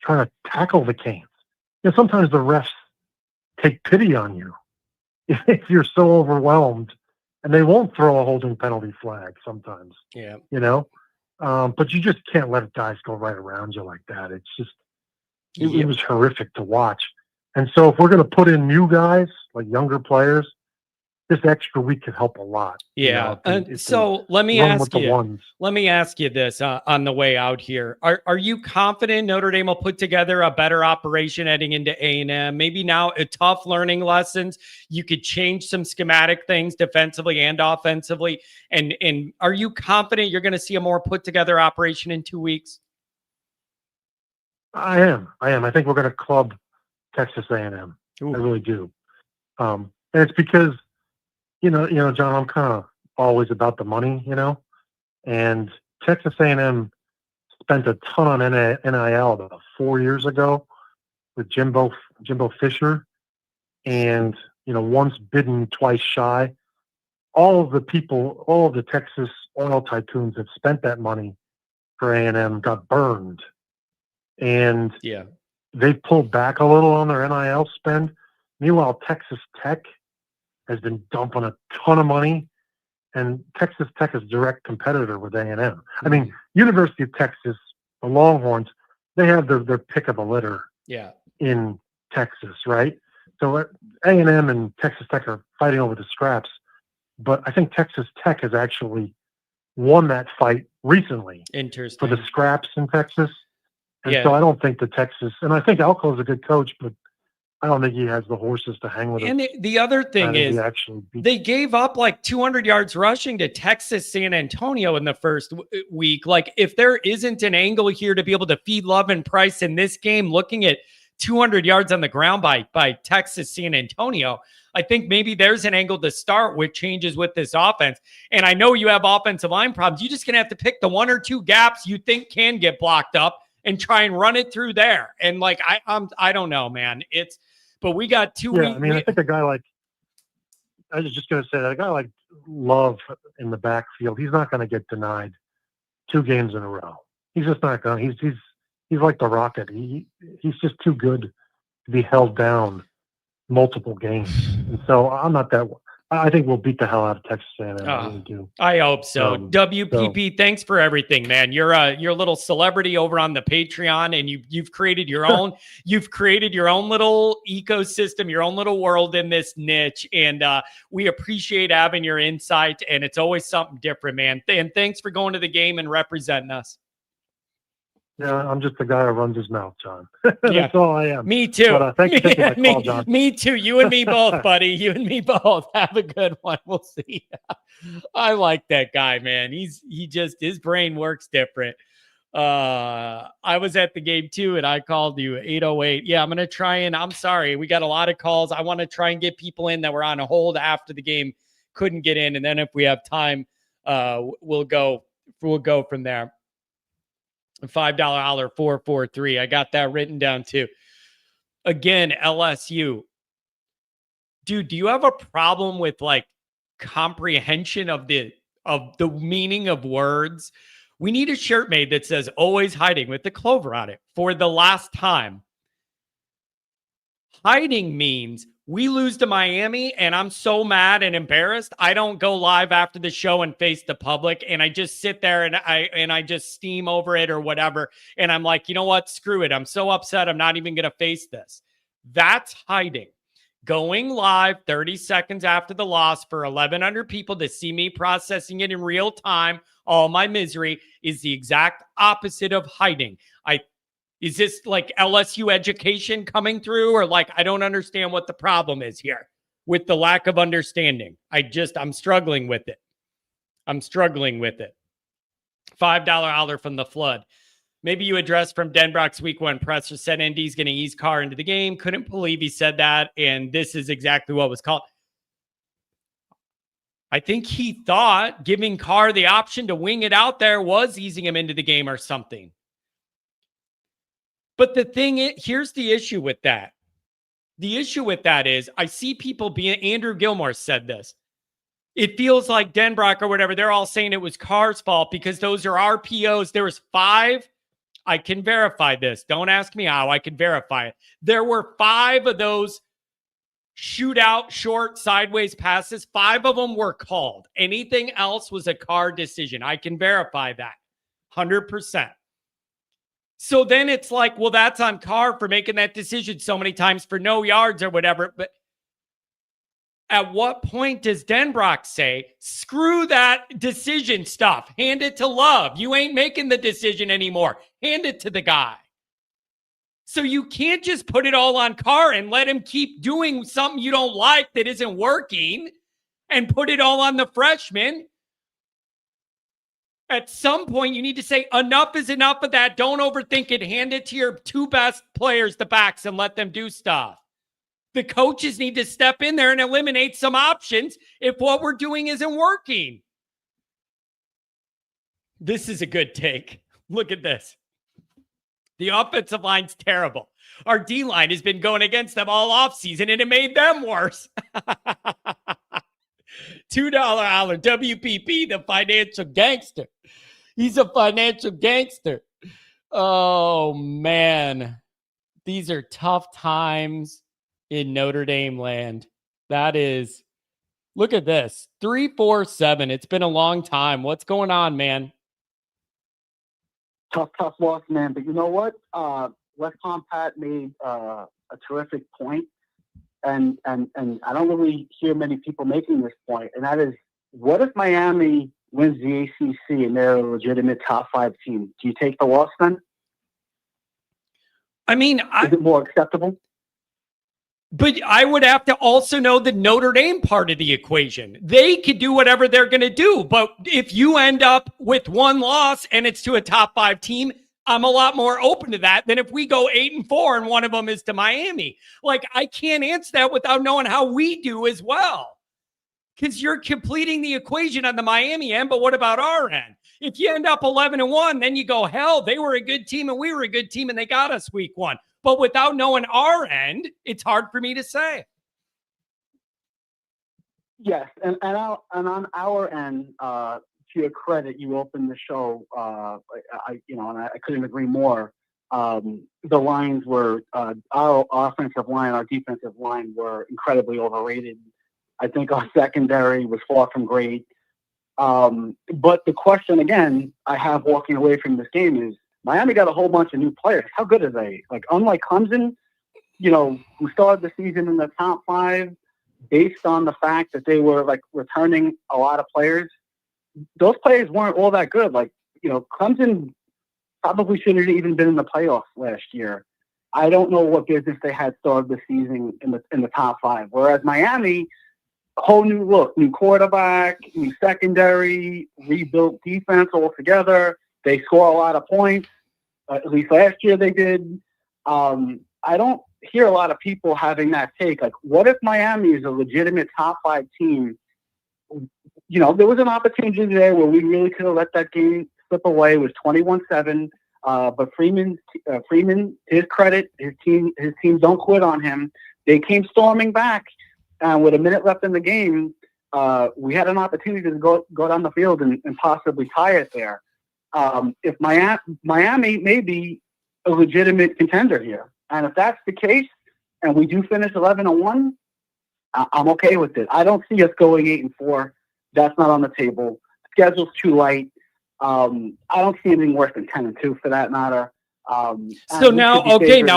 trying to tackle the Canes. Sometimes the refs take pity on you if you're so overwhelmed, and they won't throw a holding penalty flag sometimes. Yeah. But you just can't let guys go right around you like that. It's just, it was horrific to watch. And so if we're going to put in new guys, like younger players, this extra week could help a lot. Yeah. So let me ask you this on the way out here. Are you confident Notre Dame will put together a better operation heading into A&M? Maybe now tough learning lessons. You could change some schematic things defensively and offensively. And are you confident you're going to see a more put together operation in 2 weeks? I am. I think we're going to club Texas A&M. Ooh. I really do. And it's because, John, I'm kind of always about the money, and Texas A&M spent a ton on NIL about 4 years ago with Jimbo Fisher, and, once bidden, twice shy. All of the Texas oil tycoons that spent that money for A&M got burned. And they pulled back a little on their NIL spend. Meanwhile, Texas Tech has been dumping a ton of money, and Texas Tech is a direct competitor with A&M. Mm-hmm. I mean, University of Texas, the Longhorns, they have their pick of the litter in Texas, right? So A&M and Texas Tech are fighting over the scraps, but I think Texas Tech has actually won that fight recently for the scraps in Texas. And so I don't think and I think Elko is a good coach, but I don't think he has the horses to hang with And it. the other thing is, they gave up like 200 yards rushing to Texas San Antonio in the first week. Like, if there isn't an angle here to be able to feed Love and Price in this game, looking at 200 yards on the ground by Texas San Antonio, I think maybe there's an angle to start with changes with this offense. And I know you have offensive line problems. You're just going to have to pick the one or two gaps you think can get blocked up and try and run it through there. And like, I don't know, man. But we got 2 weeks. I mean, I think a guy like, I was just going to say that a guy like Love in the backfield, he's not going to get denied 2 games in a row. He's just not going. He's like the Rocket. He's just too good to be held down multiple games. And so I'm not that. I think we'll beat the hell out of Texas A&M. I really do. I hope so. WPP, thanks for everything, man. You're a little celebrity over on the Patreon, and you've created your own. You've created your own little ecosystem, your own little world in this niche, and we appreciate having your insight. And it's always something different, man. And thanks for going to the game and representing us. Yeah, I'm just the guy who runs his mouth, John. That's all I am. Me too. But, thanks for taking my call, John. Me too. You and me both, buddy. You and me both. Have a good one. We'll see. I like that guy, man. His brain works different. I was at the game too, and I called you 808. Yeah, I'm going to try and I'm sorry. We got a lot of calls. I want to try and get people in that were on a hold after the game, couldn't get in. And then if we have time, we'll go from there. $5 holler 443. I got that written down too. Again, LSU. Dude, do you have a problem with like comprehension of the meaning of words? We need a shirt made that says always hiding with the clover on it. For the last time. Hiding means we lose to Miami and I'm so mad and embarrassed. I don't go live after the show and face the public, and I just sit there and I just steam over it or whatever. And I'm like, you know what? Screw it. I'm so upset. I'm not even going to face this. That's hiding. Going live 30 seconds after the loss for 1,100 people to see me processing it in real time, all my misery, is the exact opposite of hiding. Is this like LSU education coming through, or like, I don't understand what the problem is here with the lack of understanding. I'm struggling with it. $5 holler from the flood. Maybe you addressed from Denbrock's week 1 presser, said ND's going to ease Carr into the game. Couldn't believe he said that. And this is exactly what was called. I think he thought giving Carr the option to wing it out there was easing him into the game or something. But the thing is, here's the issue with that. The issue with that is I see people Andrew Gilmore said this. It feels like Denbrock or whatever, they're all saying it was Carr's fault because those are RPOs. There was 5. I can verify this. Don't ask me how. I can verify it. There were 5 of those shootout, short, sideways passes. 5 of them were called. Anything else was a Carr decision. I can verify that 100%. So then it's like, well, that's on Carr for making that decision so many times for no yards or whatever. But at what point does Denbrock say, screw that decision stuff, hand it to Love? You ain't making the decision anymore. Hand it to the guy. So you can't just put it all on Carr and let him keep doing something you don't like that isn't working and put it all on the freshman. At some point, you need to say enough is enough of that. Don't overthink it. Hand it to your 2 best players, the backs, and let them do stuff. The coaches need to step in there and eliminate some options if what we're doing isn't working. This is a good take. Look at this. The offensive line's terrible. Our D-line has been going against them all offseason, and it made them worse. $2 holler, WPP, the financial gangster. He's a financial gangster. Oh, man. These are tough times in Notre Dame land. That is, look at this. 3-4-7. It's been a long time. What's going on, man? Tough loss, man. But you know what? West Palm Pat made a terrific point. And I don't really hear many people making this point, and that is, what if Miami wins the ACC and they're a legitimate top 5 team? Do you take the loss then? I mean, is it more acceptable? But I would have to also know the Notre Dame part of the equation. They could do whatever they're going to do. But if you end up with one loss and it's to a top 5 team, I'm a lot more open to that than if we go 8-4 and one of them is to Miami. Like, I can't answer that without knowing how we do as well. Because you're completing the equation on the Miami end, but what about our end? If you end up 11-1, then you go, hell, they were a good team and we were a good team and they got us week 1. But without knowing our end, it's hard for me to say. Yes, and on our end, to your credit, you opened the show. I couldn't agree more. The lines were our offensive line, our defensive line were incredibly overrated. I think our secondary was far from great. But the question again I have walking away from this game is, Miami got a whole bunch of new players. How good are they? Like, unlike Clemson, who started the season in the top 5 based on the fact that they were like returning a lot of players, those players weren't all that good. Like, Clemson probably shouldn't have even been in the playoffs last year. I don't know what business they had started the season in the top 5. Whereas Miami, a whole new look, new quarterback, new secondary, rebuilt defense altogether. They score a lot of points. At least last year they did. I don't hear a lot of people having that take. Like, what if Miami is a legitimate top 5 team? There was an opportunity there where we really could have let that game slip away. It was 21-7. But Freeman, his credit, his team don't quit on him. They came storming back. With a minute left in the game, we had an opportunity to go down the field and possibly tie it there. If Miami may be a legitimate contender here, and if that's the case, and we do finish 11-1, I'm okay with it. I don't see us going 8-4. That's not on the table. Schedule's too light. I don't see anything worse than 10-2 for that matter. So now,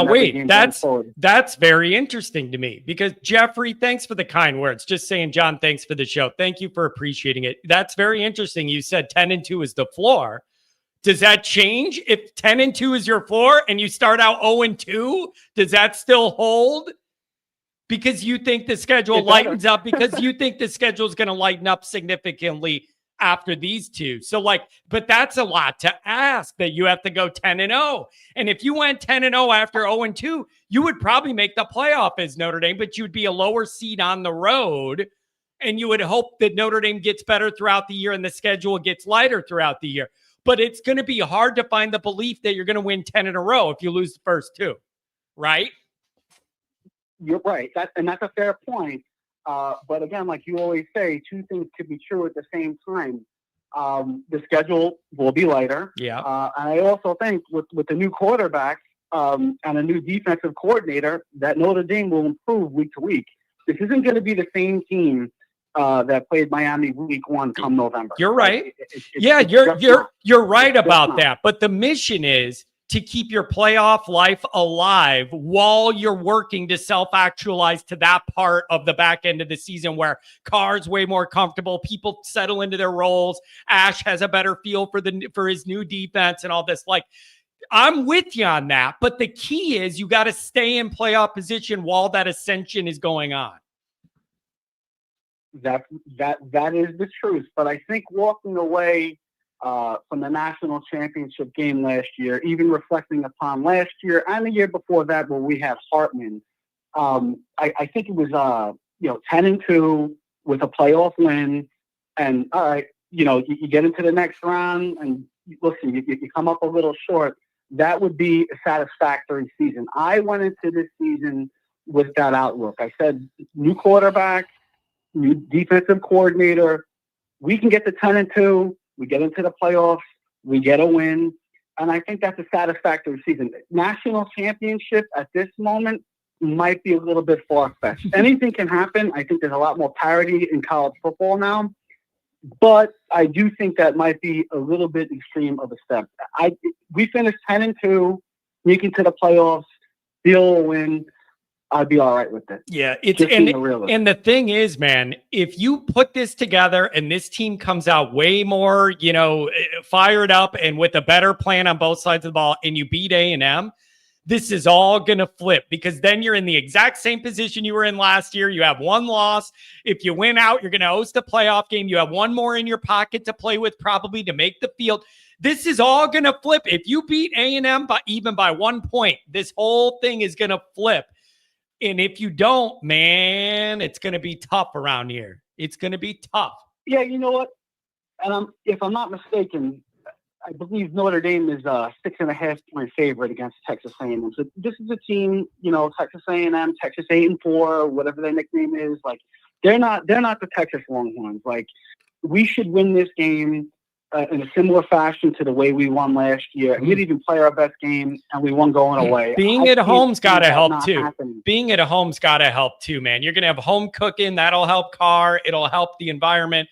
wait, that's very interesting to me because Jeffrey, thanks for the kind words. Just saying, John, thanks for the show. Thank you for appreciating it. That's very interesting. You said 10-2 is the floor. Does that change if 10-2 is your floor and you start out 0-2? Does that still hold? Because you think the schedule lightens up, because you think the schedule is going to lighten up significantly after these two. So but that's a lot to ask that you have to go 10-0. And if you went 10-0 after 0-2, you would probably make the playoff as Notre Dame, but you'd be a lower seed on the road. And you would hope that Notre Dame gets better throughout the year and the schedule gets lighter throughout the year. But it's going to be hard to find the belief that you're going to win 10 in a row if you lose the first 2, right? You're right. That's a fair point. But again, like you always say, 2 things could be true at the same time. The schedule will be lighter. Yeah. And I also think with the new quarterback and a new defensive coordinator, that Notre Dame will improve week to week. This isn't going to be the same team that played Miami week 1 come November. You're right. It's you're right about that. But the mission is to keep your playoff life alive while you're working to self-actualize to that part of the back end of the season where Carr's way more comfortable, people settle into their roles, Ash has a better feel for his new defense and all this. Like, I'm with you on that, but the key is you got to stay in playoff position while that ascension is going on. That is the truth. But I think walking away from the national championship game last year, even reflecting upon last year and the year before that where we had Hartman, I think it was 10-2 with a playoff win, and all right, you get into the next round and listen, you come up a little short. That would be a satisfactory season. I went into this season with that outlook. I said, new quarterback, new defensive coordinator, we can get to 10-2. We get into the playoffs, we get a win, and I think that's a satisfactory season. National championship at this moment might be a little bit far-fetched. Anything can happen. I think there's a lot more parity in college football now, but I do think that might be a little bit extreme of a step. We finished 10-2, sneak into the playoffs, deal a win. I'd be all right with it. Yeah, and the thing is, man, if you put this together and this team comes out way more, fired up and with a better plan on both sides of the ball, and you beat A&M, this is all going to flip, because then you're in the exact same position you were in last year. You have one loss. If you win out, you're going to host a playoff game. You have one more in your pocket to play with, probably, to make the field. This is all going to flip. If you beat A&M even by 1 point, this whole thing is going to flip. And if you don't, man, it's going to be tough around here. It's going to be tough. Yeah, you know what? And if I'm not mistaken, I believe Notre Dame is a 6.5 point favorite against Texas A&M. So this is a team, Texas A&M, Texas 8-4, whatever their nickname is. Like, they're not the Texas Longhorns. Like, we should win this game in a similar fashion to the way we won last year. And we didn't even play our best game, and we won going away. Being at home's got to help too. Being at home's got to help too, man. You're going to have home cooking. That'll help Carr. It'll help the environment.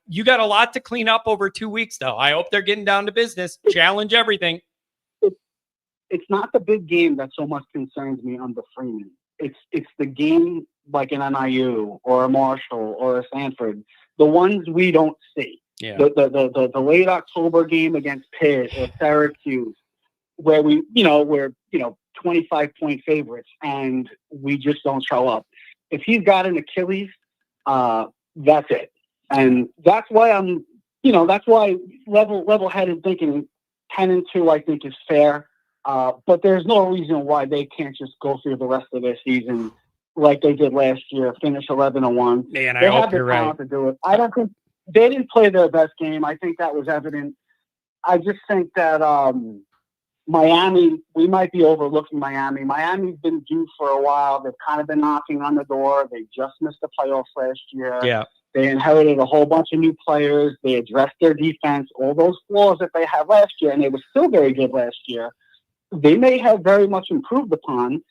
You got a lot to clean up over 2 weeks, though. I hope they're getting down to business. Challenge everything. It's not the big game that so much concerns me under Freeman. It's the game like an NIU or a Marshall or a Stanford, the ones we don't see. Yeah. The late October game against Pitt or Syracuse, where we're 25-point favorites and we just don't show up. If he's got an Achilles, that's it. And that's why level-headed thinking 10-2, I think, is fair. But there's no reason why they can't just go through the rest of their season like they did last year, finish 11-1. Man, I hope you're right. To do it. I don't think they didn't play their best game. I think that was evident. I just think that Miami, we might be overlooking Miami. Miami's been due for a while. They've kind of been knocking on the door. They just missed the playoffs last year. Yeah. They inherited a whole bunch of new players. They addressed their defense, all those flaws that they had last year, and they were still very good last year. They may have very much improved upon.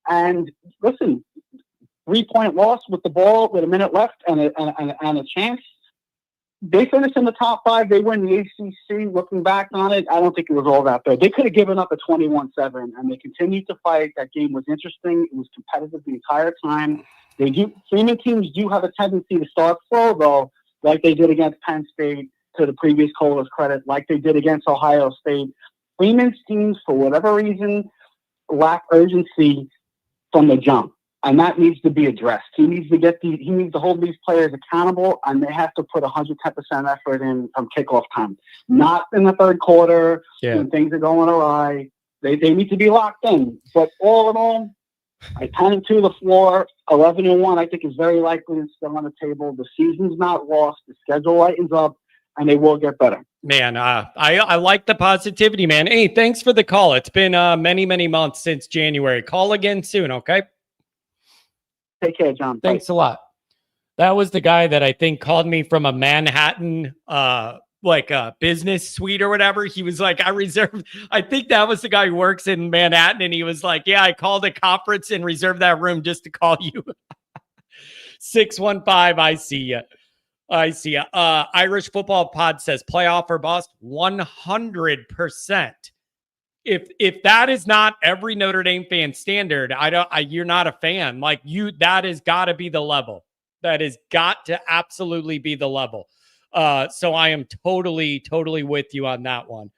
And listen, 3-point loss with the ball with a minute left and a chance. They finished in the top 5. They win the ACC. Looking back on it, I don't think it was all that bad. They could have given up a 21-7, and they continued to fight. That game was interesting. It was competitive the entire time. Freeman teams do have a tendency to start slow, though, like they did against Penn State, to the previous caller's credit, like they did against Ohio State. Freeman's teams, for whatever reason, lack urgency from the jump. And that needs to be addressed. He needs to hold these players accountable, and they have to put 110% effort in from kickoff time, not in the third quarter when things are going awry. They need to be locked in. But all in all, I 10-2 the floor, 11-1. I think is very likely and still on the table. The season's not lost. The schedule lightens up, and they will get better. Man, I like the positivity, man. Hey, thanks for the call. It's been many, many months since January. Call again soon, okay? Take care, John. Thanks a lot. That was the guy that I think called me from a Manhattan, like a business suite or whatever. He was like, I think that was the guy who works in Manhattan. And he was like, yeah, I called a conference and reserved that room just to call you. 615, I see you. I see you. Irish Football Pod says playoff or bust. 100%. If that is not every Notre Dame fan standard, you're not a fan. Like that has got to be the level. That has got to absolutely be the level. So I am totally with you on that one.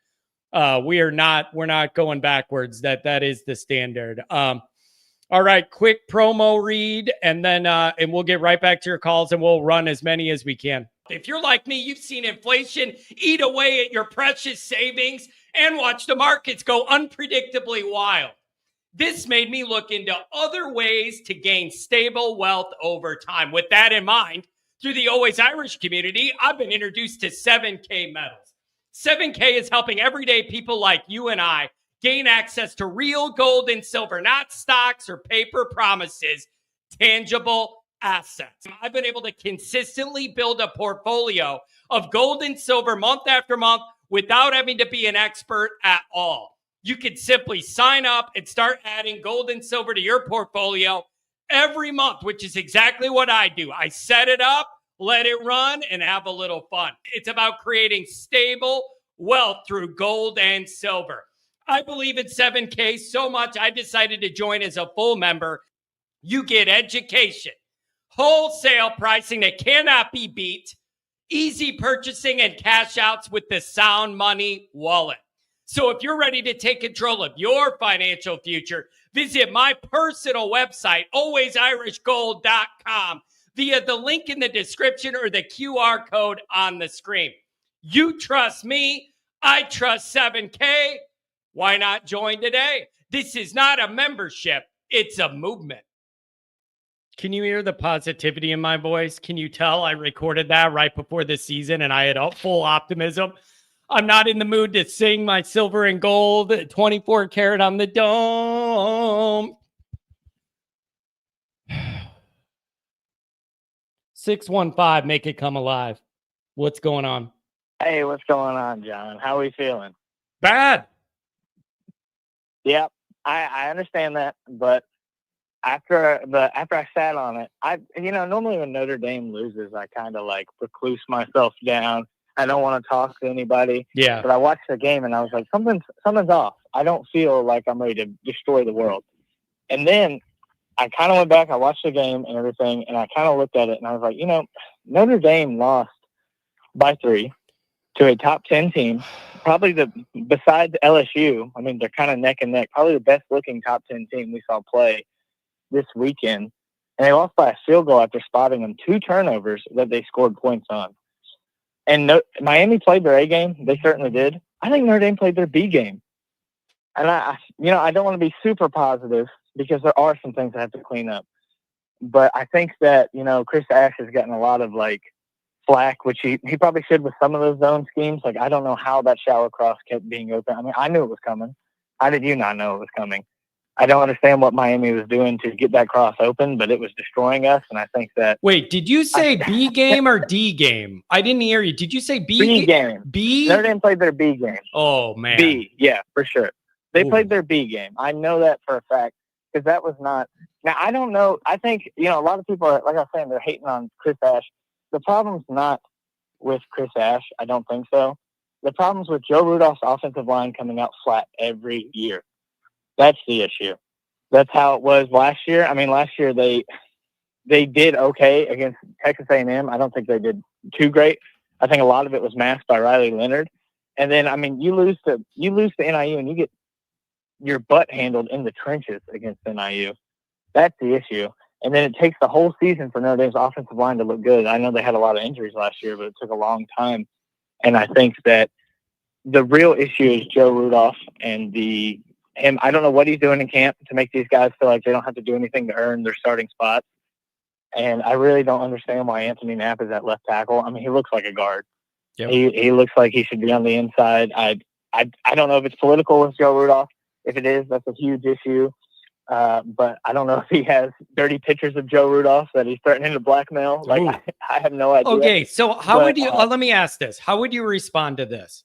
We're not going backwards. That is the standard. All right, quick promo read, and then and we'll get right back to your calls, and we'll run as many as we can. If you're like me, you've seen inflation eat away at your precious savings and watch the markets go unpredictably wild. This made me look into other ways to gain stable wealth over time. With that in mind, through the Always Irish community, I've been introduced to 7K Metals. 7K is helping everyday people like you and I gain access to real gold and silver, not stocks or paper promises, tangible assets. I've been able to consistently build a portfolio of gold and silver month after month without having to be an expert at all. You can simply sign up and start adding gold and silver to your portfolio every month, which is exactly what I do. I set it up, let it run, and have a little fun. It's about creating stable wealth through gold and silver. I believe in 7K so much, I decided to join as a full member. You get education, wholesale pricing that cannot be beat, easy purchasing, and cash outs with the Sound Money wallet. So if you're ready to take control of your financial future, visit my personal website, alwaysirishgold.com, via the link in the description or the QR code on the screen. You trust me. I trust 7K. Why not join today? This is not a membership. It's a movement. Can you hear the positivity in my voice? Can you tell I recorded that right before the season and I had full optimism? I'm not in the mood to sing my silver and gold 24 karat on the dome. 615, make it come alive. What's going on? Hey, what's going on, John? How are we feeling? Bad. Yep, I understand that, but after I sat on it, normally when Notre Dame loses, I kind of like recluse myself down. I don't want to talk to anybody. Yeah. But I watched the game and I was like, something's off. I don't feel like I'm ready to destroy the world. And then I kind of went back, I watched the game and everything, and I kind of looked at it and I was like, Notre Dame lost by 3 to a top 10 team, probably besides LSU. I mean, they're kind of neck and neck, probably the best looking top 10 team we saw play this weekend. And they lost by a field goal after spotting them 2 turnovers that they scored points on. And Miami played their A game. They certainly did. I think Notre Dame played their B game. And I don't want to be super positive because there are some things I have to clean up. But I think that, Chris Ash has gotten a lot of flack, which he probably should with some of those zone schemes. I don't know how that shallow cross kept being open. I mean, I knew it was coming. How did you not know it was coming? I don't understand what Miami was doing to get that cross open, but it was destroying us. And I think that. Wait, did you say B game or D game? I didn't hear you. Did you say B game? B? Notre Dame played their B game. Oh, man. B, yeah, for sure. They Ooh. played their B game. I know that for a fact because that was not. Now, I don't know. I think, a lot of people are, like I was saying, they're hating on Chris Ash. The problem's not with Chris Ash. I don't think so. The problem's with Joe Rudolph's offensive line coming out flat every year. That's the issue. That's how it was last year. I mean, last year they did okay against Texas A&M. I don't think they did too great. I think a lot of it was masked by Riley Leonard. And then, I mean, you lose to NIU and you get your butt handled in the trenches against NIU. That's the issue. And then it takes the whole season for Notre Dame's offensive line to look good. I know they had a lot of injuries last year, but it took a long time. And I think that the real issue is Joe Rudolph and him. I don't know what he's doing in camp to make these guys feel like they don't have to do anything to earn their starting spots. And I really don't understand why Anthony Knapp is at left tackle. I mean, he looks like a guard. Yep. He looks like he should be on the inside. I don't know if it's political with Joe Rudolph. If it is, that's a huge issue. But I don't know if he has dirty pictures of Joe Rudolph that he's threatening to blackmail. I have no idea. Okay, so would you? Let me ask this: how would you respond to this?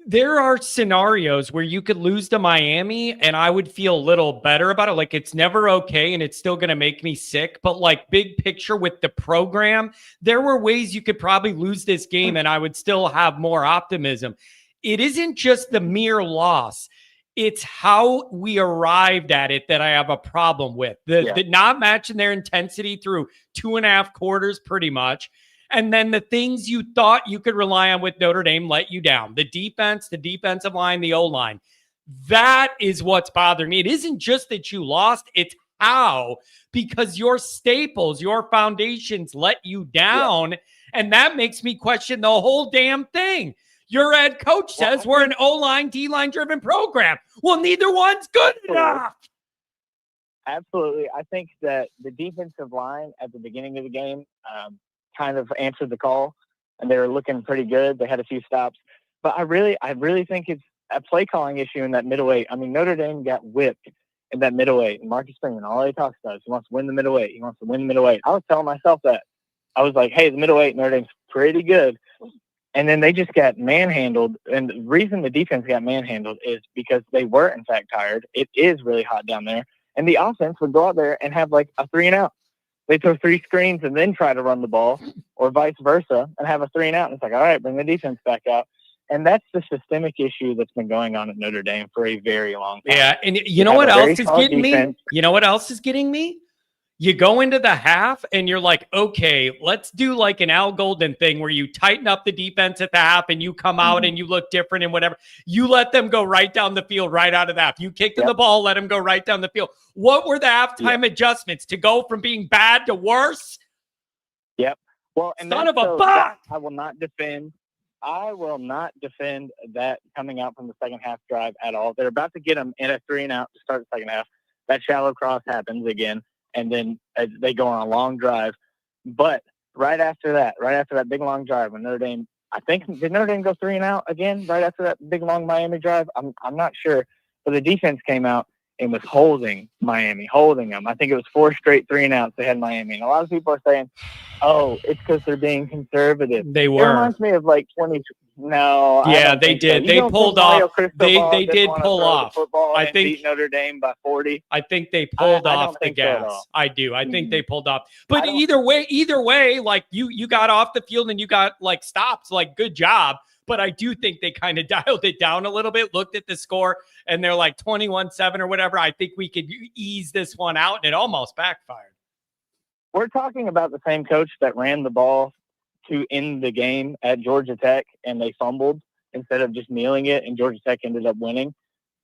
There are scenarios where you could lose to Miami and I would feel a little better about it. It's never okay and it's still going to make me sick. But big picture with the program, there were ways you could probably lose this game and I would still have more optimism. It isn't just the mere loss. It's how we arrived at it that I have a problem with. The not matching their intensity through 2.5 quarters pretty much. And then the things you thought you could rely on with Notre Dame let you down. The defense, the defensive line, the O-line. That is what's bothering me. It isn't just that you lost. It's how, because your staples, your foundations let you down. Yeah. And that makes me question the whole damn thing. Your head coach says we're an O-line, D-line driven program. Well, neither one's good enough. Absolutely. I think that the defensive line at the beginning of the game kind of answered the call, and they were looking pretty good. They had a few stops. But I really think it's a play calling issue in that middleweight. I mean, Notre Dame got whipped in that middleweight. And Marcus Freeman, all he talks about is he wants to win the middleweight. He wants to win the middleweight. I was telling myself that. I was like, hey, the middleweight, Notre Dame's pretty good. And then they just got manhandled. And the reason the defense got manhandled is because they were, in fact, tired. It is really hot down there. And the offense would go out there and have a 3-and-out. They throw 3 screens and then try to run the ball, or vice versa, and have a 3-and-out. And it's all right, bring the defense back out. And that's the systemic issue that's been going on at Notre Dame for a very long time. Yeah, and you know what else is getting me? You know what else is getting me? You go into the half and you're like, okay, let's do like an Al Golden thing where you tighten up the defense at the half and you come out and you look different and whatever. You let them go right down the field, right out of the half. You kicked in the ball, let them go right down the field. What were the halftime adjustments to go from being bad to worse? Yep. Well, and son of a buck! I will not defend that coming out from the second half drive at all. They're about to get them in a 3-and-out to start the second half. That shallow cross happens again. And then they go on a long drive. But right after that big long drive, when Notre Dame, did Notre Dame go 3-and-out again right after that big long Miami drive? I'm not sure. But the defense came out and was holding them. I think it was 4 straight 3-and-outs they had Miami. And a lot of people are saying, oh, it's because they're being conservative. They were. It reminds me of like 20. No. Yeah, they did. So. They pulled off. They did pull off. I think beat Notre Dame by 40. I think they pulled off the gas. So I do. I think they pulled off. But either way, like you got off the field and you got like stops. Like good job. But I do think they kind of dialed it down a little bit, looked at the score, and they're like 21-7 or whatever. I think we could ease this one out, and it almost backfired. We're talking about the same coach that ran the ball to end the game at Georgia Tech, and they fumbled instead of just kneeling it, and Georgia Tech ended up winning.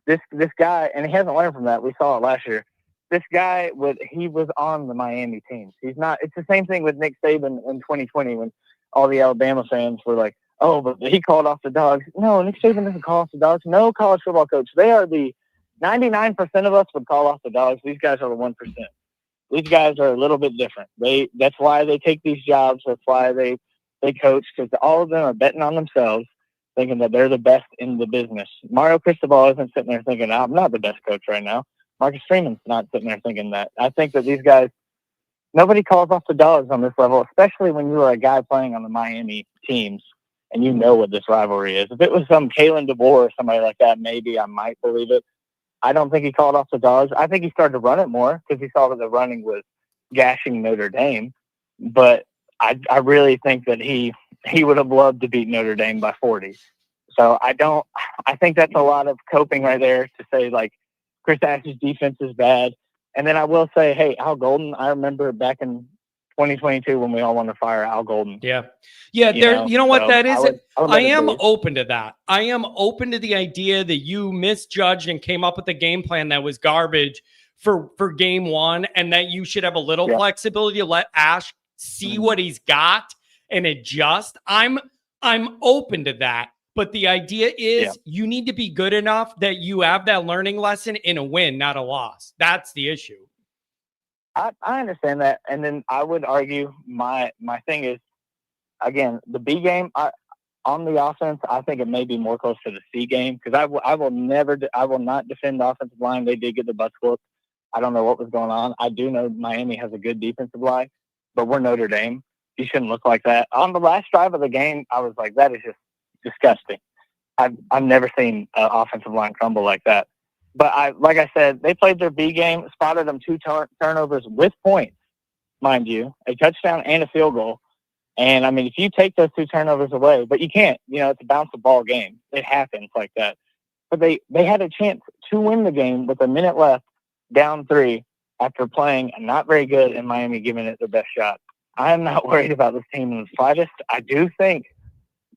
This guy, and he hasn't learned from that. We saw it last year. This guy, he was on the Miami team. He's not. It's the same thing with Nick Saban in 2020 when all the Alabama fans were like, oh, but he called off the Dogs. No, Nick Saban doesn't call off the Dogs. No college football coach. They are the 99% of us would call off the Dogs. These guys are the 1%. These guys are a little bit different. That's why they take these jobs. That's why they coach, because all of them are betting on themselves, thinking that they're the best in the business. Mario Cristobal isn't sitting there thinking, I'm not the best coach right now. Marcus Freeman's not sitting there thinking that. I think that these guys, nobody calls off the Dogs on this level, especially when you are a guy playing on the Miami teams and you know what this rivalry is. If it was some Kalen DeBoer or somebody like that, maybe I might believe it. I don't think he called off the Dogs. I think he started to run it more because he saw that the running was gashing Notre Dame. But I really think that he would have loved to beat Notre Dame by 40. So I think that's a lot of coping right there to say, like, Chris Ash's defense is bad. And then I will say, hey, Al Golden, I remember back in 2022 when we all wanted to fire Al Golden. Yeah. You know what that is? I am open to that. I am open to the idea that you misjudged and came up with a game plan that was garbage for game one, and that you should have a little flexibility to let Ash see what he's got and adjust. I'm open to that. But the idea is you need to be good enough that you have that learning lesson in a win, not a loss. That's the issue. I understand that. And then I would argue my thing is, again, the B game, on the offense, I think it may be more close to the C game, because I will not defend the offensive line. They did get the butts whooped. I don't know what was going on. I do know Miami has a good defensive line, but we're Notre Dame. You shouldn't look like that. On the last drive of the game, I was like, that is just disgusting. I've never seen an offensive line crumble like that. But like I said, they played their B game, spotted them 2 turnovers with points, mind you, a touchdown and a field goal. And I mean, if you take those 2 turnovers away, but you can't, it's a bounce the ball game. It happens like that. But they had a chance to win the game with a minute left, down 3, after playing not very good and Miami giving it their best shot. I am not worried about this team in the slightest. I do think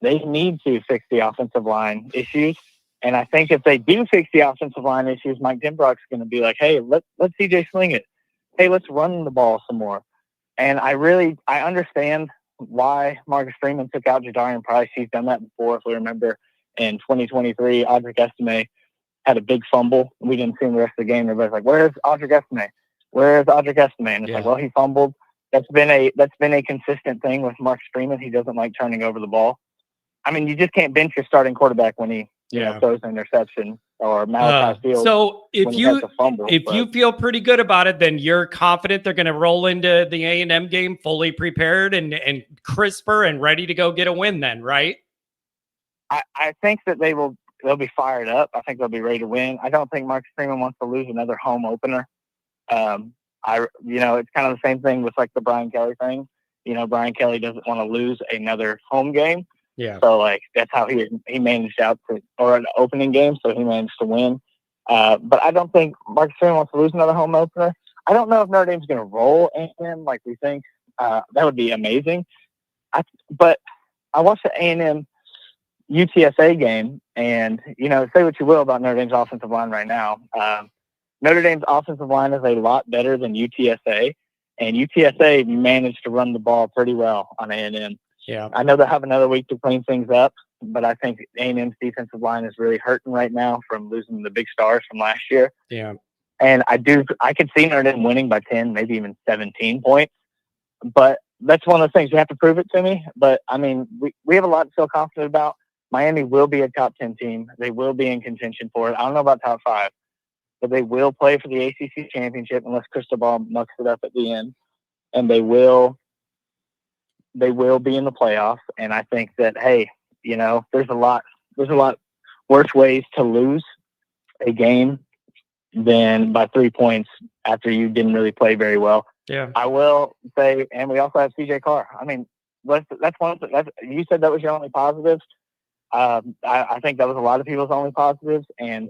they need to fix the offensive line issues. And I think if they do fix the offensive line issues, Mike Denbrock's going to be like, hey, let's CJ sling it. Hey, let's run the ball some more. And I understand why Marcus Freeman took out Jadarian Price. He's done that before. If we remember, in 2023, Audric Estime had a big fumble, and we didn't see him the rest of the game. Everybody's like, where's Audric Estime? Where's Audric Estime? And it's like, well, he fumbled. That's been a consistent thing with Marcus Freeman. He doesn't like turning over the ball. I mean, you just can't bench your starting quarterback when he throws an interception, or Malachi Fields. So if you feel pretty good about it, then you're confident they're going to roll into the A&M game fully prepared and crisper and ready to go get a win then, right? I think that they'll be fired up. I think they'll be ready to win. I don't think Marcus Freeman wants to lose another home opener. It's kind of the same thing with like the Brian Kelly thing. Brian Kelly doesn't want to lose another home game. Yeah. So like that's how he managed or an opening game, so he managed to win. But I don't think Marcus Freeman wants to lose another home opener. I don't know if Notre Dame's going to roll A&M like we think. That would be amazing. But I watched the A&M UTSA game, and, say what you will about Notre Dame's offensive line right now. Notre Dame's offensive line is a lot better than UTSA, and UTSA managed to run the ball pretty well on A&M. Yeah. I know they'll have another week to clean things up, but I think A&M's defensive line is really hurting right now from losing the big stars from last year. Yeah. And I could see Notre Dame winning by 10, maybe even 17 points. But that's one of the things. You have to prove it to me. But, I mean, we have a lot to feel confident about. Miami will be a top 10 team. They will be in contention for it. I don't know about top 5, but they will play for the ACC championship unless Cristobal mucks it up at the end. And they will be in the playoffs. And I think that, hey, there's a lot worse ways to lose a game than by 3 points after you didn't really play very well. Yeah. I will say, and we also have CJ Carr. I mean, that's one. You said that was your only positives. I think that was a lot of people's only positives, and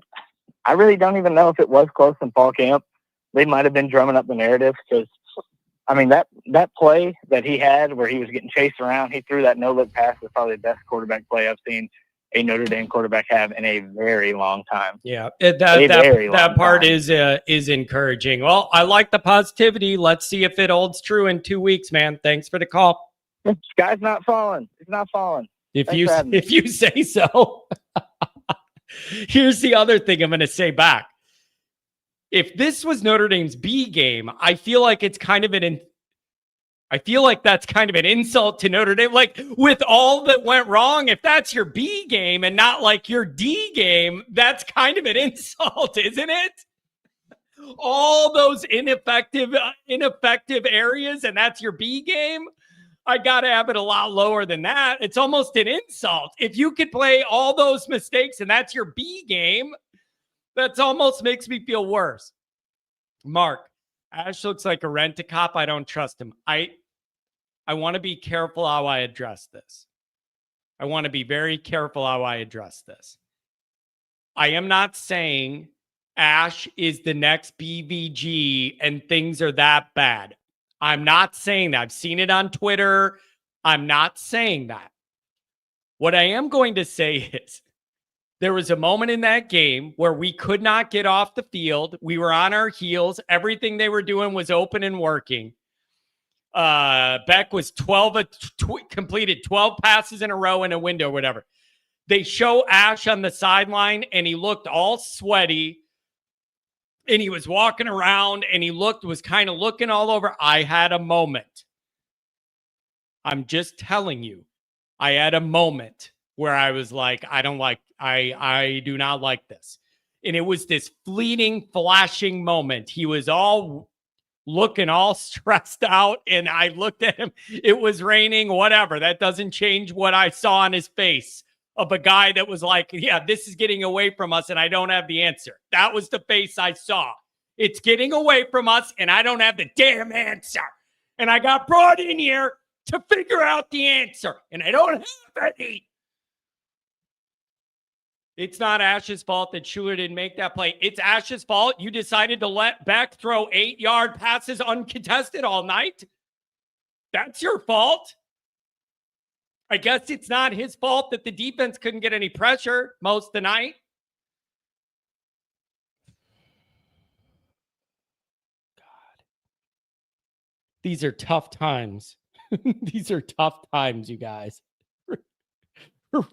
I really don't even know if it was close in fall camp. They might have been drumming up the narrative because, I mean, that play that he had where he was getting chased around, he threw that no-look pass was probably the best quarterback play I've seen a Notre Dame quarterback have in a very long time. Yeah, that part is encouraging. Well, I like the positivity. Let's see if it holds true in 2 weeks, man. Thanks for the call. Sky's not falling. It's not falling. If you say so. Here's the other thing I'm going to say back. If this was Notre Dame's B game, I feel like that's kind of an insult to Notre Dame. Like, with all that went wrong, if that's your B game and not like your D game, that's kind of an insult, isn't it? All those ineffective areas, and that's your B game. I got to have it a lot lower than that. It's almost an insult. If you could play all those mistakes and that's your B game, that's almost makes me feel worse. Mark, Ash looks like a rent-a-cop. I don't trust him. I want to be careful how I address this. I want to be very careful how I address this. I am not saying Ash is the next BVG and things are that bad. I'm not saying that. I've seen it on Twitter. I'm not saying that. What I am going to say is there was a moment in that game where we could not get off the field. We were on our heels. Everything they were doing was open and working. Beck was completed 12 passes in a row in a window, whatever. They show Ash on the sideline, and he looked all sweaty. And he was walking around and he was kind of looking all over. I had a moment. I'm just telling you, I had a moment where I was like, I do not like this. And it was this fleeting, flashing moment. He was all looking all stressed out. And I looked at him. It was raining, whatever. That doesn't change what I saw on his face. Of a guy that was like, yeah, this is getting away from us and I don't have the answer. That was the face I saw. It's getting away from us and I don't have the damn answer. And I got brought in here to figure out the answer and I don't have any. It's not Ash's fault that Schuler didn't make that play. It's Ash's fault you decided to let Beck throw 8-yard passes uncontested all night. That's your fault. I guess it's not his fault that the defense couldn't get any pressure most of the night. God. These are tough times. These are tough times, you guys.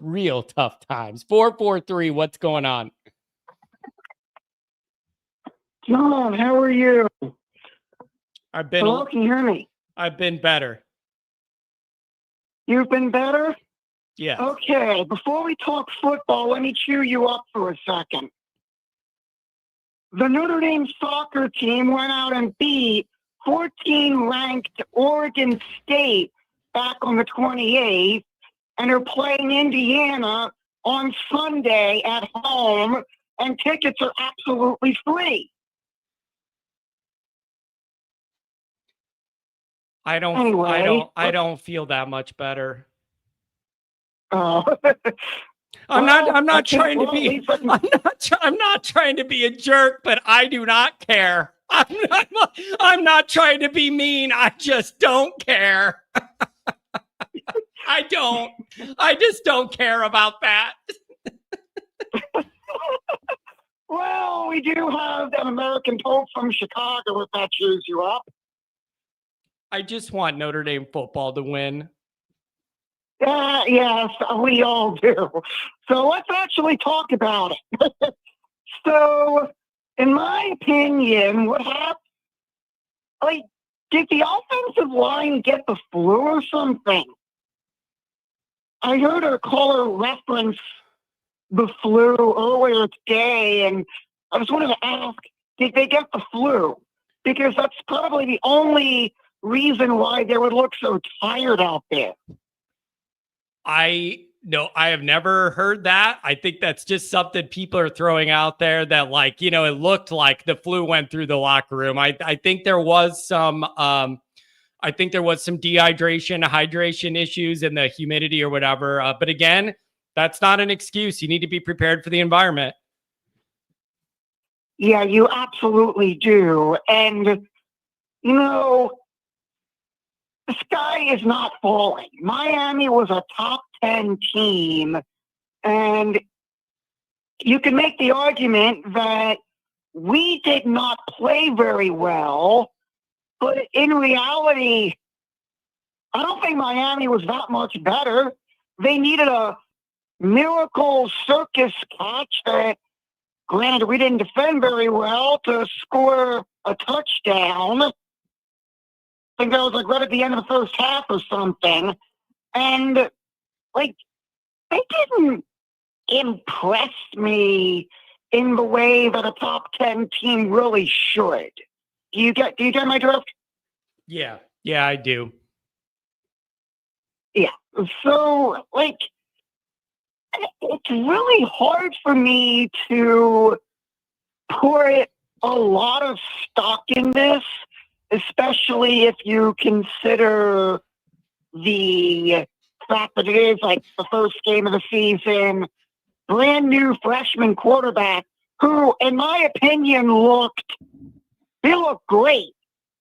Real tough times. 443, what's going on? John, how are you? Hello, can you hear me? I've been better. You've been better? Yeah. Okay, before we talk football, let me cheer you up for a second. The Notre Dame soccer team went out and beat 14-ranked Oregon State back on the 28th, and are playing Indiana on Sunday at home, and tickets are absolutely free. I don't feel that much better. Oh. I'm not trying to be a jerk, but I do not care. I'm not trying to be mean. I just don't care. I just don't care about that. Well, we do have an American Pope from Chicago if that cheers you up. I just want Notre Dame football to win. Yes, we all do. So let's actually talk about it. So, in my opinion, what happened? Like, did the offensive line get the flu or something? I heard a caller reference the flu earlier today, and I just wanted to ask, did they get the flu? Because that's probably the only reason why they would look so tired out there. I have never heard that. I think that's just something people are throwing out there that, like, you know, it looked like the flu went through the locker room. I think there was some dehydration, hydration issues in the humidity or whatever. But again, that's not an excuse. You need to be prepared for the environment. Yeah, you absolutely do. And, you know, the sky is not falling. Miami was a top 10 team, and you can make the argument that we did not play very well, but in reality, I don't think Miami was that much better. They needed a miracle circus catch that, granted, we didn't defend very well to score a touchdown. I think that was like right at the end of the first half or something. And like, they didn't impress me in the way that a top 10 team really should. Do you get my drift? Yeah, I do. Yeah. So, like, it's really hard for me to put a lot of stock in this, especially if you consider the fact that it is like the first game of the season, brand new freshman quarterback who, in my opinion, looked great.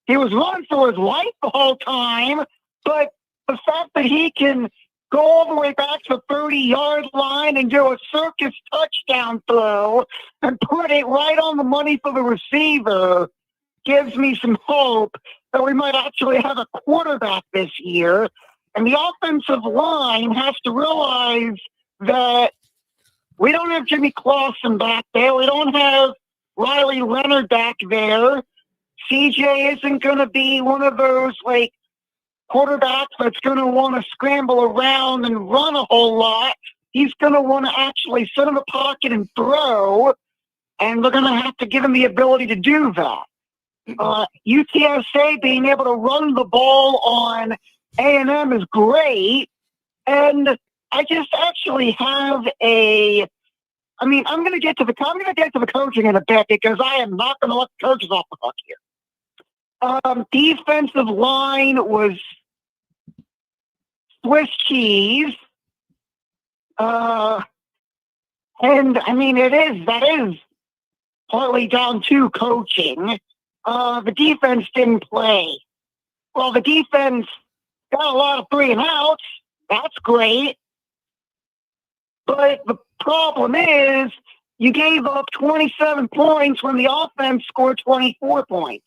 He was running for his life the whole time, but the fact that he can go all the way back to the 30-yard line and do a circus touchdown throw and put it right on the money for the receiver gives me some hope that we might actually have a quarterback this year. And the offensive line has to realize that we don't have Jimmy Clausen back there. We don't have Riley Leonard back there. CJ isn't going to be one of those, like, quarterbacks that's going to want to scramble around and run a whole lot. He's going to want to actually sit in the pocket and throw, and they're going to have to give him the ability to do that. UTSA being able to run the ball on A&M is great, and I just actually have I'm going to get to the coaching in a bit because I am not going to let the coaches off the hook here. Defensive line was Swiss cheese. And I mean, that is partly down to coaching. The defense didn't play. Well, the defense got a lot of 3 and outs. That's great. But the problem is you gave up 27 points when the offense scored 24 points.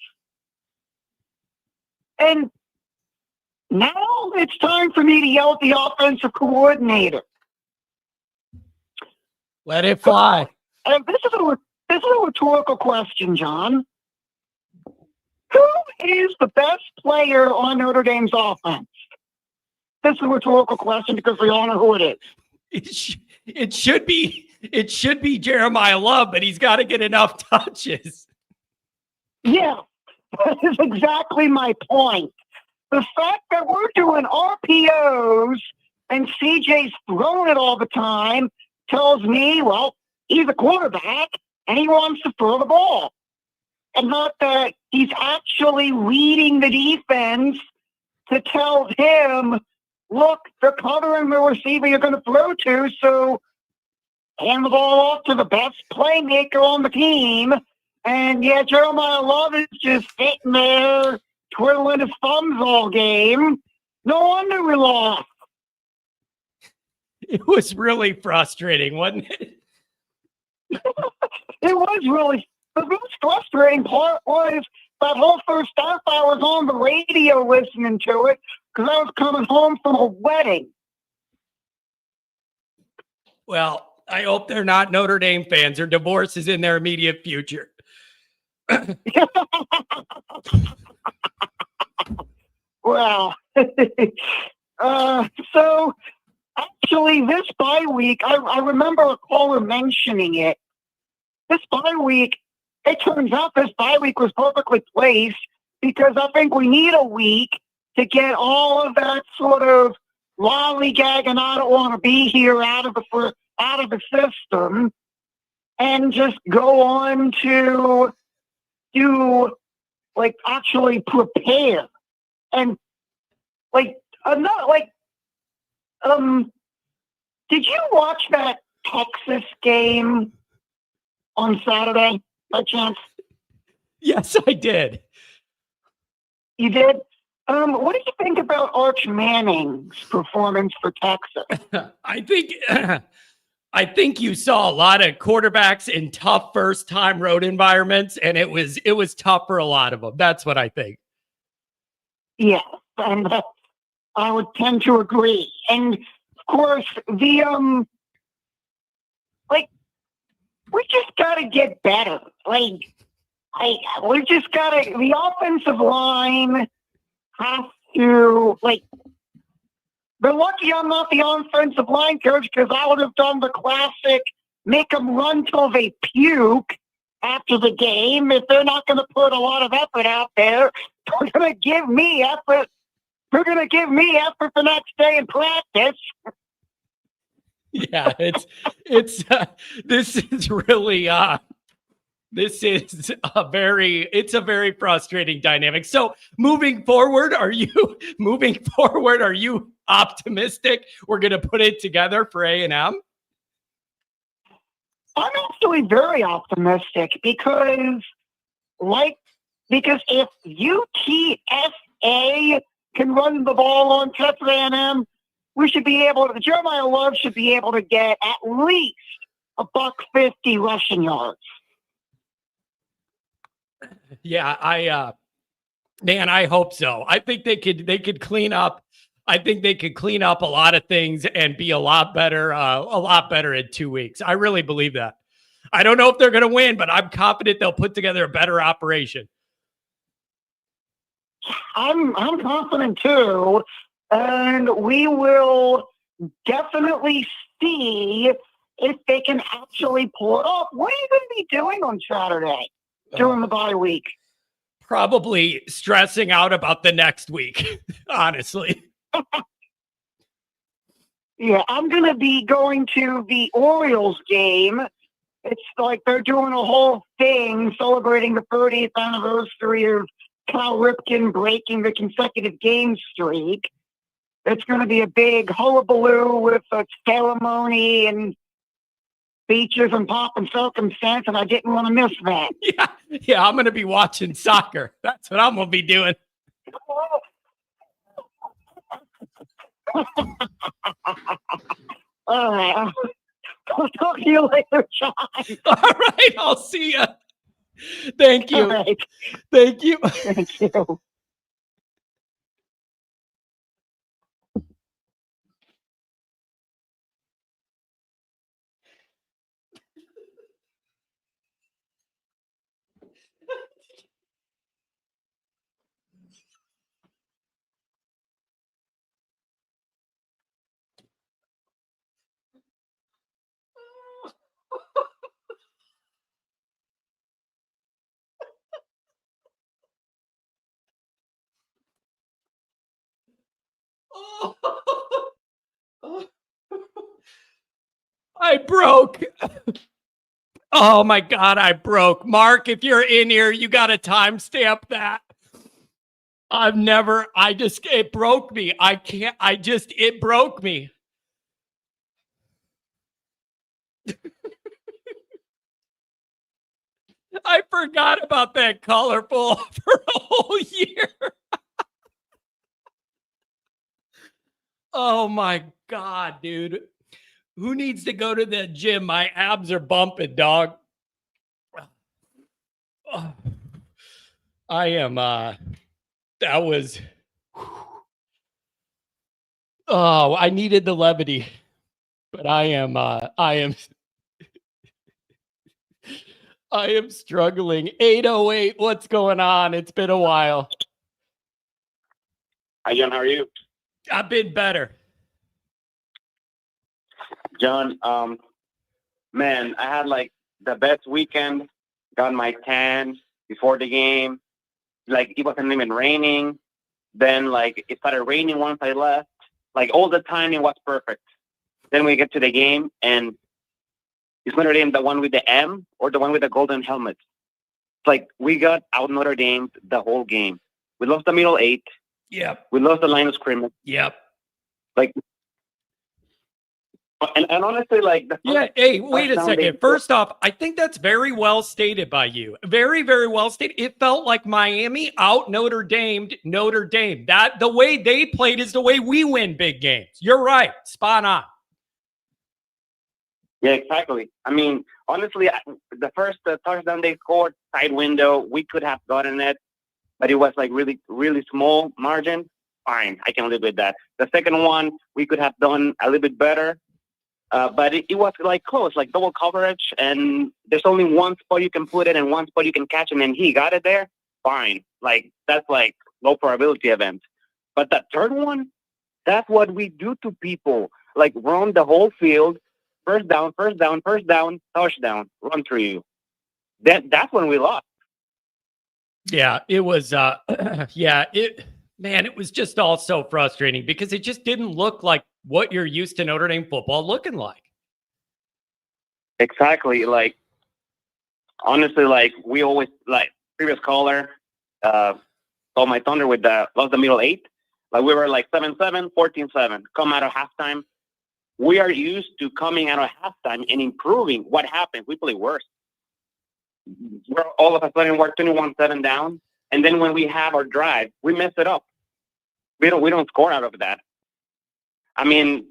And now it's time for me to yell at the offensive coordinator. Let it fly. And this is a rhetorical question, John. Who is the best player on Notre Dame's offense? This is a rhetorical question because we all know who it is. It should be Jeremiah Love, but he's got to get enough touches. Yeah, that is exactly my point. The fact that we're doing RPOs and CJ's throwing it all the time tells me, well, he's a quarterback and he wants to throw the ball. And not that he's actually reading the defense to tell him, look, they're covering the receiver you're going to throw to, so hand the ball off to the best playmaker on the team And yeah, Jeremiah Love is just sitting there twiddling his thumbs all game. No wonder we lost. It was really frustrating, wasn't it? It was really, the most frustrating part was that whole first half I was on the radio listening to it because I was coming home from a wedding. Well, I hope they're not Notre Dame fans. Their divorce is in their immediate future. Well, so actually this bye week, I remember a caller mentioning it. This bye week, it turns out this bye week was perfectly placed because I think we need a week to get all of that sort of lollygagging, I don't want to be here out of the system, and just go on to do like actually prepare and like another did you watch that Texas game on Saturday by chance? Yes, I did. You did? What did you think about Arch Manning's performance for Texas? I think you saw a lot of quarterbacks in tough first-time road environments, and it was tough for a lot of them. That's what I think. Yeah, and I would tend to agree. And of course, the we just got to get better. We just got to. The offensive line has to They're lucky I'm not the offensive line coach because I would have done the classic make them run till they puke after the game. If they're not going to put a lot of effort out there, they're going to give me effort. They're going to give me effort the next day in practice. Yeah, it's this is really it's a very frustrating dynamic. So moving forward, are you optimistic we're going to put it together for A&M? I'm actually very optimistic because if UTSA can run the ball on Texas A&M, we should be able to. Jeremiah Love should be able to get at least $150 rushing yards. Yeah, I hope so. I think they could clean up. I think they could clean up a lot of things and be a lot better in 2 weeks. I really believe that. I don't know if they're going to win, but I'm confident they'll put together a better operation. I'm confident too, and we will definitely see if they can actually pull it off. What are you going to be doing on Saturday during the bye week? Probably stressing out about the next week, honestly. Yeah, I'm going to be going to the Orioles game. It's like they're doing a whole thing celebrating the 30th anniversary of Cal Ripken breaking the consecutive game streak. It's going to be a big hullabaloo with a ceremony and speeches and pomp and circumstance, and I didn't want to miss that. Yeah, I'm going to be watching soccer. That's what I'm going to be doing. All right. I'll talk to you later, John. All right, I'll see you. Thank you. Right. Thank you. Thank you. I broke. Oh my God, I broke. Mark, if you're in here, you got to timestamp that. It broke me. It broke me. I forgot about that colorful for a whole year. Oh my God, dude. Who needs to go to the gym? My abs are bumping, dog. Oh, I am, that was, oh, I needed the levity, but I am struggling. 808, what's going on? It's been a while. Hi, John. How are you? I've been better. John, man, I had like the best weekend. Got my tan before the game. Like, it wasn't even raining. Then, like, it started raining once I left. Like, all the timing was perfect. Then we get to the game, and is Notre Dame the one with the M or the one with the golden helmet? It's like, we got out Notre Dame the whole game. We lost the middle 8. Yep. We lost the line of scrimmage. Yep. Like, and honestly, like, yeah. Hey, wait a touchdown second. First off, I think that's very well stated by you. Very, very well stated. It felt like Miami out Notre Dame. That the way they played is the way we win big games. You're right. Spot on. Yeah, exactly. I mean, honestly, the first touchdown they scored, side window, we could have gotten it, but it was like really, really small margin. Fine, I can live with that. The second one, we could have done a little bit better, but it was like close, like double coverage, and there's only one spot you can put it and one spot you can catch, and then he got it there. Fine, like that's like low probability event. But that third one, that's what we do to people. Like run the whole field. First down, touchdown, run through you. That's when we lost. Yeah, it was it was just all so frustrating because it just didn't look like what you're used to Notre Dame football looking like. Exactly. Like honestly, like we always like previous caller stole my thunder with the lost the middle 8. Like we were like 7-7, 14-7, come out of halftime. We are used to coming out of halftime and improving. What happened? We play worse. We're all of a sudden we're 21-7 down, and then when we have our drive, we mess it up. We don't score out of that. I mean,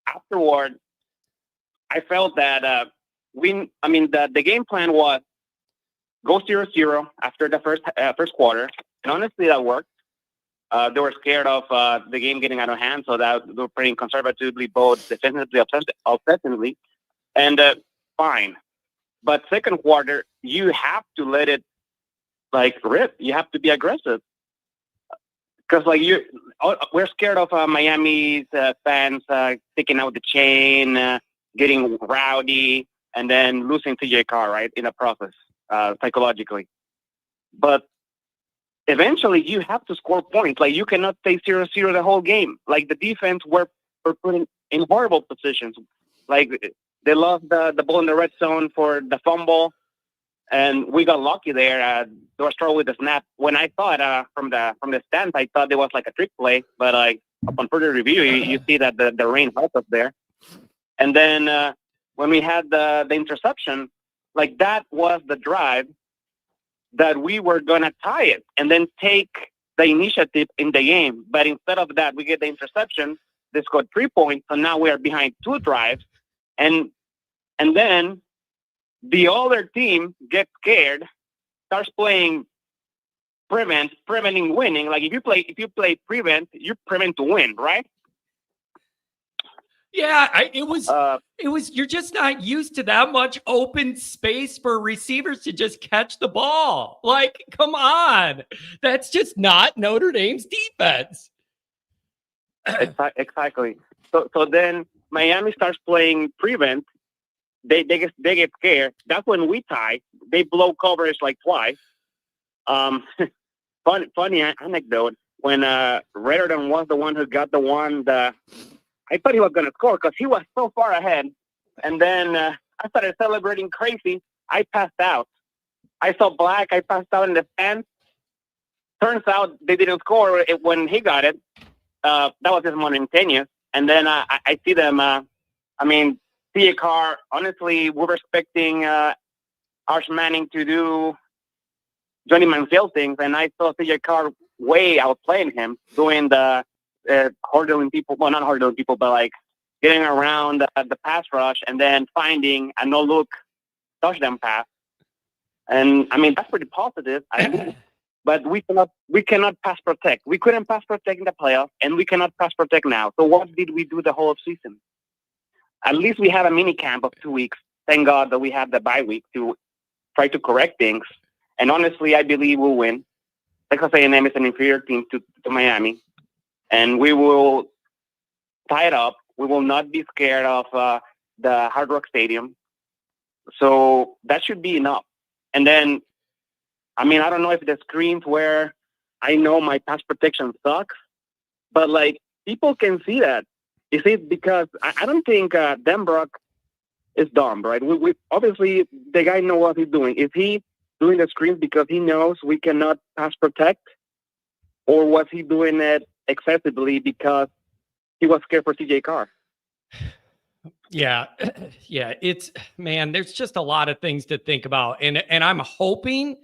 afterward, I felt that the game plan was go 0-0 after the first quarter, and honestly, that worked. They were scared of the game getting out of hand, so that they were playing conservatively, both defensively, offensively, and fine. But second quarter, you have to let it like rip. You have to be aggressive because like we're scared of Miami's fans taking out the chain, getting rowdy, and then losing TJ Carr right in the process psychologically. But eventually, you have to score points. Like you cannot stay 0-0 the whole game. Like the defense were put in horrible positions. Like they lost the ball in the red zone for the fumble, and we got lucky there. They were struggling with the snap. When I thought from the stands, I thought there was like a trick play, but upon further review, you see that the rain helped us there. And then when we had the interception, like that was the drive that we were going to tie it and then take the initiative in the game. But instead of that, we get the interception. They scored 3 points, so now we are behind 2 drives. And then the other team gets scared, starts playing preventing winning. Like if you play prevent, you prevent to win, right? Yeah, it was. You're just not used to that much open space for receivers to just catch the ball. Like, come on, that's just not Notre Dame's defense. Exactly. So then Miami starts playing prevent. They get scared. That's when we tie. They blow coverage like twice. Funny anecdote. When Redderton was the one who got the one, I thought he was going to score because he was so far ahead. And then I started celebrating crazy. I passed out. I saw black. I passed out in the stands. Turns out they didn't score when he got it. That was just more instantaneous. And then I see them. TJ Carr, honestly, we were expecting a Arch Manning to do Johnny Manziel things, and I saw CJ Carr way outplaying him, doing the hurdling people. Well, not hurdling people, but like getting around the pass rush and then finding a no-look touchdown pass. And I mean, that's pretty positive, at least. But we cannot pass protect. We couldn't pass protect in the playoffs, and we cannot pass protect now. So what did we do the whole season? At least we had a mini camp of 2 weeks. Thank God that we had the bye week to try to correct things. And honestly, I believe we'll win. Texas A&M is an inferior team to Miami, and we will tie it up. We will not be scared of the Hard Rock Stadium. So that should be enough. And then, I mean, I don't know if the screens where I know my pass protection sucks, but like people can see that. Is it because I don't think Denbrock is dumb, right? We obviously the guy knows what he's doing. Is he doing the screens because he knows we cannot pass protect, or was he doing it excessively because he was scared for CJ Carr? Yeah. Yeah. It's, man, there's just a lot of things to think about. And I'm hoping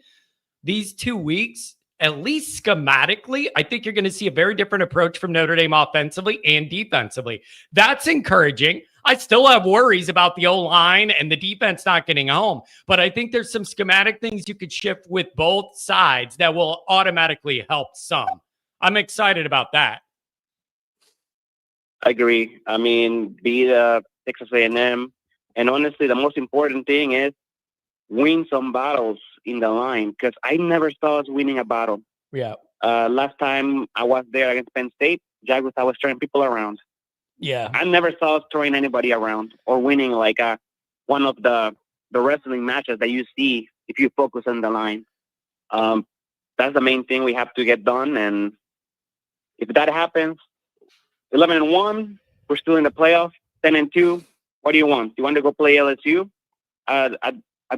these 2 weeks, at least schematically, I think you're going to see a very different approach from Notre Dame offensively and defensively. That's encouraging. I still have worries about the O-line and the defense not getting home, but I think there's some schematic things you could shift with both sides that will automatically help some. I'm excited about that. I agree. I mean, beat Texas A&M, and honestly, the most important thing is win some battles in the line, because I never saw us winning a battle. Yeah. Last time I was there against Penn State, I was throwing people around. Yeah. I never saw us throwing anybody around or winning like one of the wrestling matches that you see if you focus on the line. That's the main thing we have to get done, and if that happens, 11-1, we're still in the playoffs. 10-2, what do you want? Do you want to go play LSU at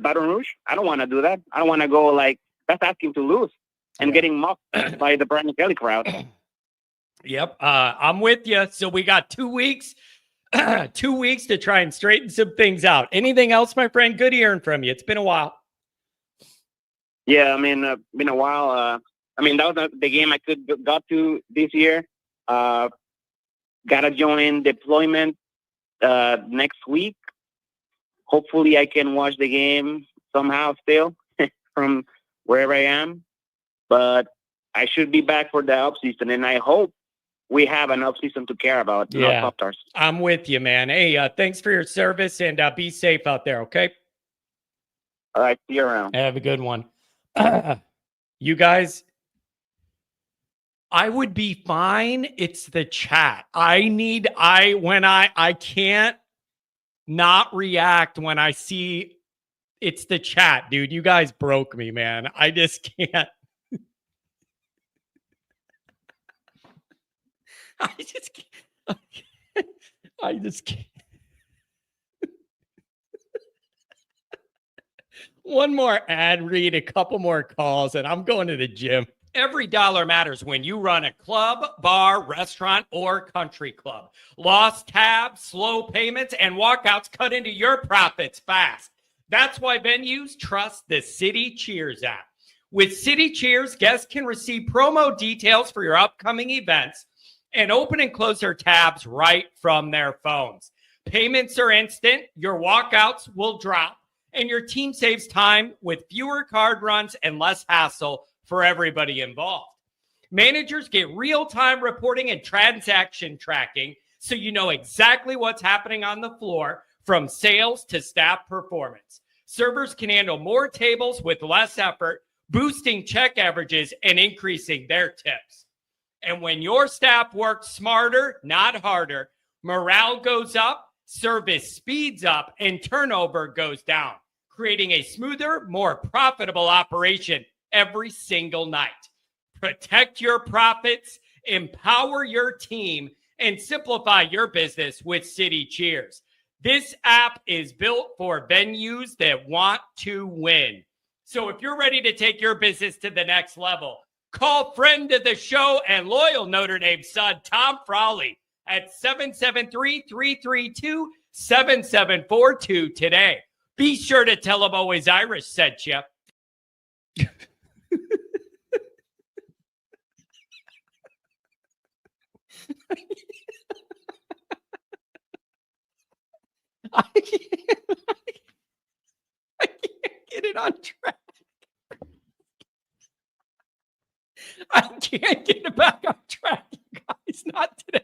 Baton Rouge? I don't want to do that. I don't want to go like, that's asking to lose and getting mocked by the Brian Kelly crowd. Yep. I'm with you. So we got 2 weeks, 2 weeks to try and straighten some things out. Anything else, my friend? Good hearing from you. It's been a while. Yeah, I mean, been a while. I mean, that was the game I got to this year. Gotta join deployment next week. Hopefully I can watch the game somehow still from wherever I am. But I should be back for the offseason, and I hope we have an offseason to care about. Yeah, not Pop-Tarts. I'm with you, man. Hey, thanks for your service, and be safe out there, okay? All right, see you around. Have a good one. You guys, I would be fine. It's the chat. I can't not react when I see it's the chat, dude. You guys broke me, man. I just can't. I just can't. One more ad read, a couple more calls, and I'm going to the gym. Every dollar matters when you run a club, bar, restaurant, or country club. Lost tabs, slow payments, and walkouts cut into your profits fast. That's why venues trust the City Cheers app. With City Cheers, guests can receive promo details for your upcoming events and open and close their tabs right from their phones. Payments are instant, your walkouts will drop, and your team saves time with fewer card runs and less hassle for everybody involved. Managers get real-time reporting and transaction tracking, so you know exactly what's happening on the floor, from sales to staff performance. Servers can handle more tables with less effort, boosting check averages and increasing their tips. And when your staff works smarter, not harder, morale goes up, service speeds up, and turnover goes down, creating a smoother, more profitable operation every single night. Protect your profits, empower your team, and simplify your business with City Cheers. This app is built for venues that want to win. So if you're ready to take your business to the next level, call friend of the show and loyal Notre Dame son, Tom Frawley, at 773-332-7742 today. Be sure to tell him always Irish said you. I can't get it on track. I can't get it back on track, you guys. Not today.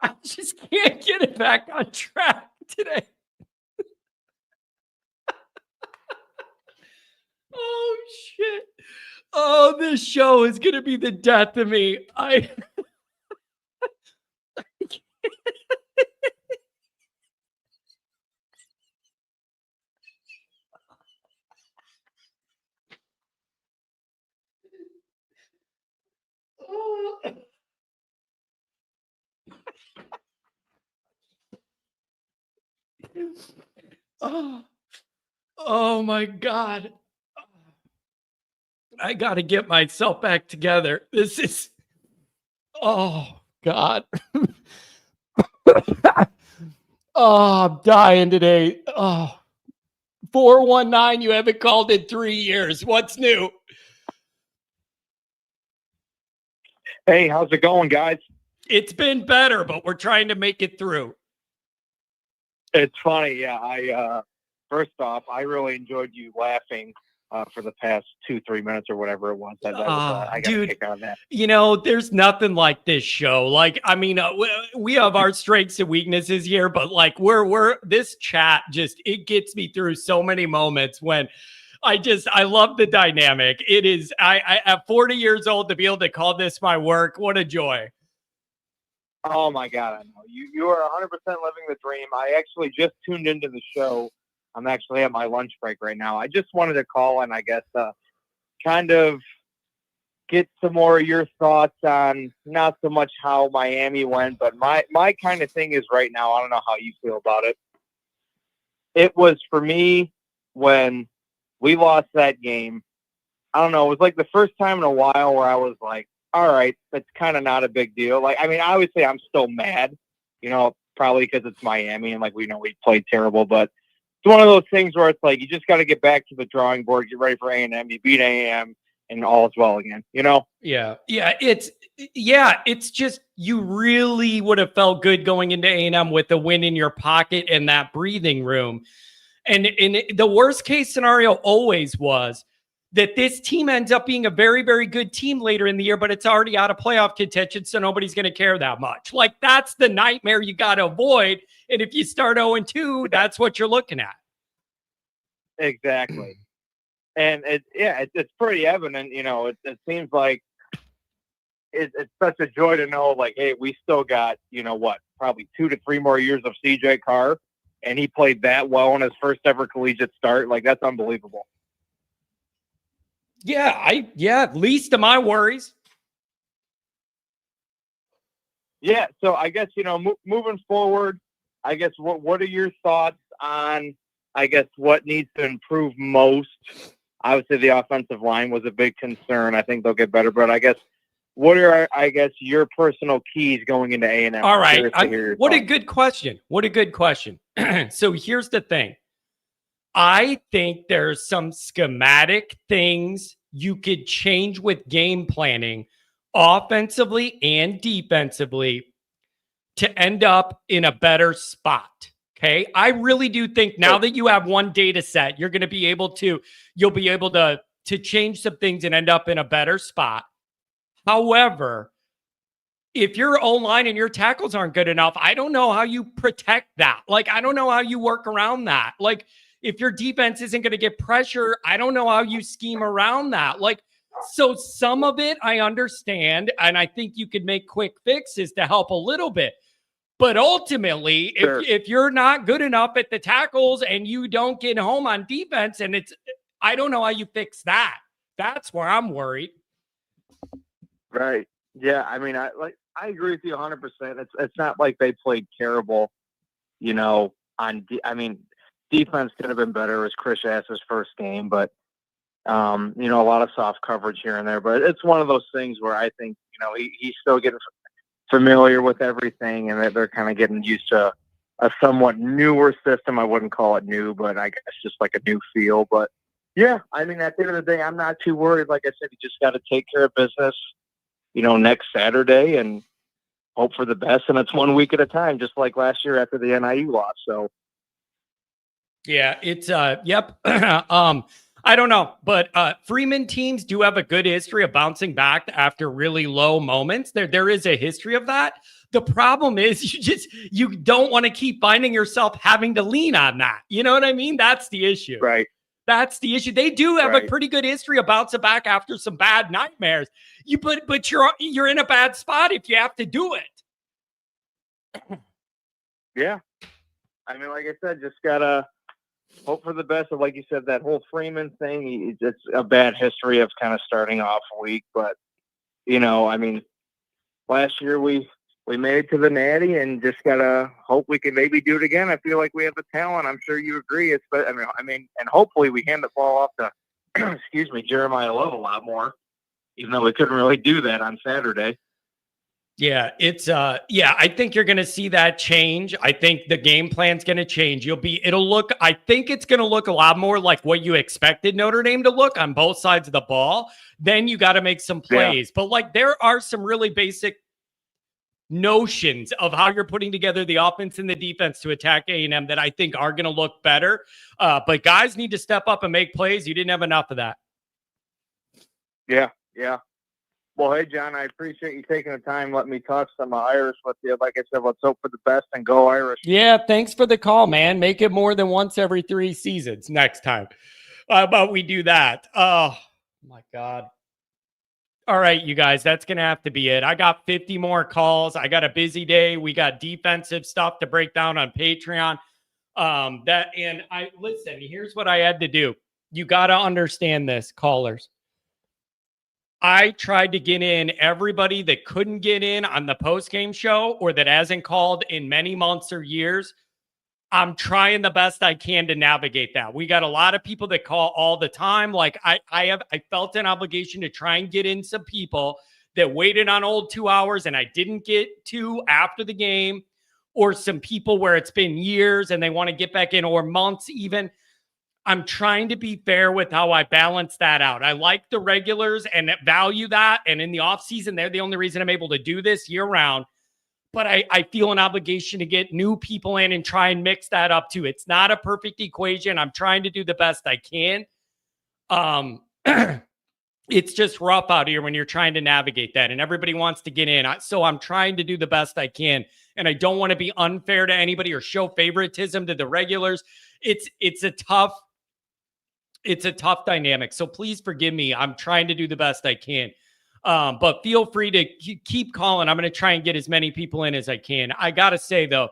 I just can't get it back on track today. Oh, shit. Oh, this show is going to be the death of me. Oh my God. I got to get myself back together. This is, oh God. Oh, I'm dying today. Oh, 419, you haven't called in 3 years. What's new? Hey, how's it going, guys? It's been better, but we're trying to make it through. It's funny. Yeah, first off, I really enjoyed you laughing for the past 2-3 minutes or whatever it was. That was I got a kick out of that. You know, there's nothing like this show. Like, I mean, we have our strengths and weaknesses here, but like we're this chat just, it gets me through so many moments when I love the dynamic. It is, I at 40 years old to be able to call this my work. What a joy. Oh my God, I know you are 100% living the dream. I actually just tuned into the show. I'm actually at my lunch break right now. I just wanted to call and I guess kind of get some more of your thoughts on not so much how Miami went, but my kind of thing is right now. I don't know how you feel about it. It was for me when we lost that game. I don't know. It was like the first time in a while where I was like, all right, that's kind of not a big deal. Like, I mean, obviously I'm still mad, you know, probably because it's Miami and like, we know we played terrible, but it's one of those things where it's like, you just got to get back to the drawing board, get ready for A&M, you beat A&M and all is well again, you know? Yeah. It's just, you really would have felt good going into A&M with the win in your pocket and that breathing room. And the worst case scenario always was that this team ends up being a very, very good team later in the year, but it's already out of playoff contention, so nobody's going to care that much. Like, that's the nightmare you got to avoid. And if you start 0-2, that's what you're looking at. Exactly. And it's pretty evident, you know, it seems like it's such a joy to know, like, hey, we still got, you know what, probably 2 to 3 more years of CJ Carr, and he played that well in his first ever collegiate start. Like, that's unbelievable. Yeah, least of my worries. Yeah, so I guess, you know, moving forward, I guess what are your thoughts on, I guess, what needs to improve most? Obviously, the offensive line was a big concern. I think they'll get better, but I guess what are, I guess, your personal keys going into A&M? All right, what a good question. So here's the thing. I think there's some schematic things you could change with game planning offensively and defensively to end up in a better spot. Okay. I really do think now that you have one data set, you'll be able to change some things and end up in a better spot. However, if your O-line and your tackles aren't good enough, I don't know how you protect that. Like, I don't know how you work around that. Like, if your defense isn't going to get pressure, I don't know how you scheme around that. Like, so some of it I understand, and I think you could make quick fixes to help a little bit. But ultimately, if you're not good enough at the tackles and you don't get home on defense, and I don't know how you fix that. That's where I'm worried. Right. Yeah. I mean, I agree with you 100%. It's not like they played terrible, you know, I mean, defense could have been better. It was Chris Ash's first game, but, you know, a lot of soft coverage here and there. But it's one of those things where I think, you know, he's still getting familiar with everything, and they're kind of getting used to a somewhat newer system. I wouldn't call it new, but I guess just like a new feel. But, yeah, I mean, at the end of the day, I'm not too worried. Like I said, you just got to take care of business, you know, next Saturday and hope for the best. And it's 1 week at a time, just like last year after the NIU loss. So, yeah, it's yep. I don't know, but Freeman teams do have a good history of bouncing back after really low moments. There is a history of that. The problem is you don't want to keep finding yourself having to lean on that. You know what I mean? That's the issue. right. That's the issue. They do have a Right. pretty good history of bouncing back after some bad nightmares. But you're in a bad spot if you have to do it. Yeah. I mean, like I said, just got to hope for the best. And like you said, that whole Freeman thing, it's a bad history of kind of starting off weak. But, you know, I mean, last year we made it to the Natty and just got to hope we can maybe do it again. I feel like we have the talent. I'm sure you agree. I mean, and hopefully we hand the ball off to, excuse me, Jeremiah Love a lot more, even though we couldn't really do that on Saturday. Yeah, it's I think you're going to see that change. I think the game plan's going to change. I think it's going to look a lot more like what you expected Notre Dame to look on both sides of the ball. Then you got to make some plays. But like there are some really basic notions of how you're putting together the offense and the defense to attack A&M that I think are going to look better. But guys need to step up and make plays. You didn't have enough of that. Yeah. Well, hey, John, I appreciate you taking the time. Let me talk some Irish with you. Like I said, let's hope for the best and go Irish. Yeah, thanks for the call, man. Make it more than once every 3 seasons next time. How about we do that? Oh, my God. All right, you guys, that's going to have to be it. I got 50 more calls. I got a busy day. We got defensive stuff to break down on Patreon. Listen, here's what I had to do. You got to understand this, callers. I tried to get in everybody that couldn't get in on the postgame show or that hasn't called in many months or years. I'm trying the best I can to navigate that. We got a lot of people that call all the time. Like I felt an obligation to try and get in some people that waited on old 2 hours and I didn't get to after the game, or some people where it's been years and they want to get back in, or months even. I'm trying to be fair with how I balance that out. I like the regulars and value that. And in the offseason, they're the only reason I'm able to do this year round. But I feel an obligation to get new people in and try and mix that up too. It's not a perfect equation. I'm trying to do the best I can. It's just rough out here when you're trying to navigate that and everybody wants to get in. So I'm trying to do the best I can. And I don't want to be unfair to anybody or show favoritism to the regulars. It's a tough dynamic. So please forgive me. I'm trying to do the best I can. But feel free to keep calling. I'm going to try and get as many people in as I can. I got to say, though,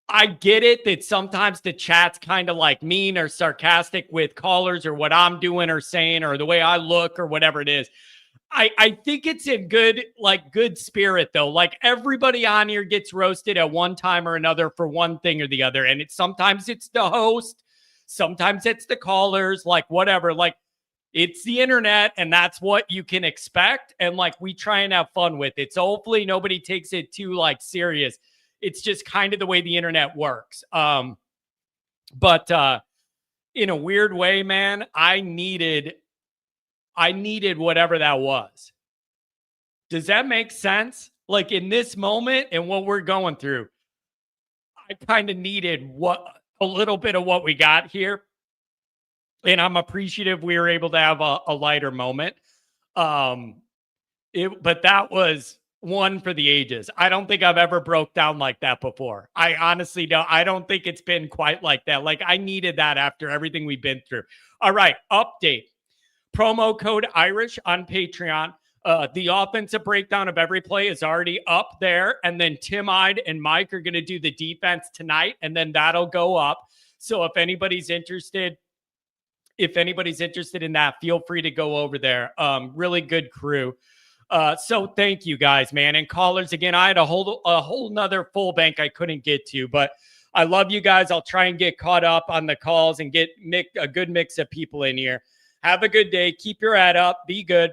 I get it that sometimes the chat's kind of like mean or sarcastic with callers or what I'm doing or saying or the way I look or whatever it is. I think it's in good spirit, though. Like everybody on here gets roasted at one time or another for one thing or the other. And sometimes it's the host. Sometimes it's the callers, like whatever, like it's the internet and that's what you can expect. And like, we try and have fun with it. So hopefully nobody takes it too like serious. It's just kind of the way the internet works. But in a weird way, man, I needed whatever that was. Does that make sense? Like in this moment and what we're going through, I kind of needed a little bit of what we got here. And I'm appreciative we were able to have a lighter moment. But that was one for the ages. I don't think I've ever broke down like that before. I honestly don't. I don't think it's been quite like that. Like I needed that after everything we've been through. All right. Update. Promo code Irish on Patreon. The offensive breakdown of every play is already up there. And then Tim Ide and Mike are going to do the defense tonight. And then that'll go up. So if anybody's interested in that, feel free to go over there. Really good crew. So thank you guys, man. And callers, again, I had a whole nother full bank I couldn't get to, but I love you guys. I'll try and get caught up on the calls and get a good mix of people in here. Have a good day. Keep your head up. Be good.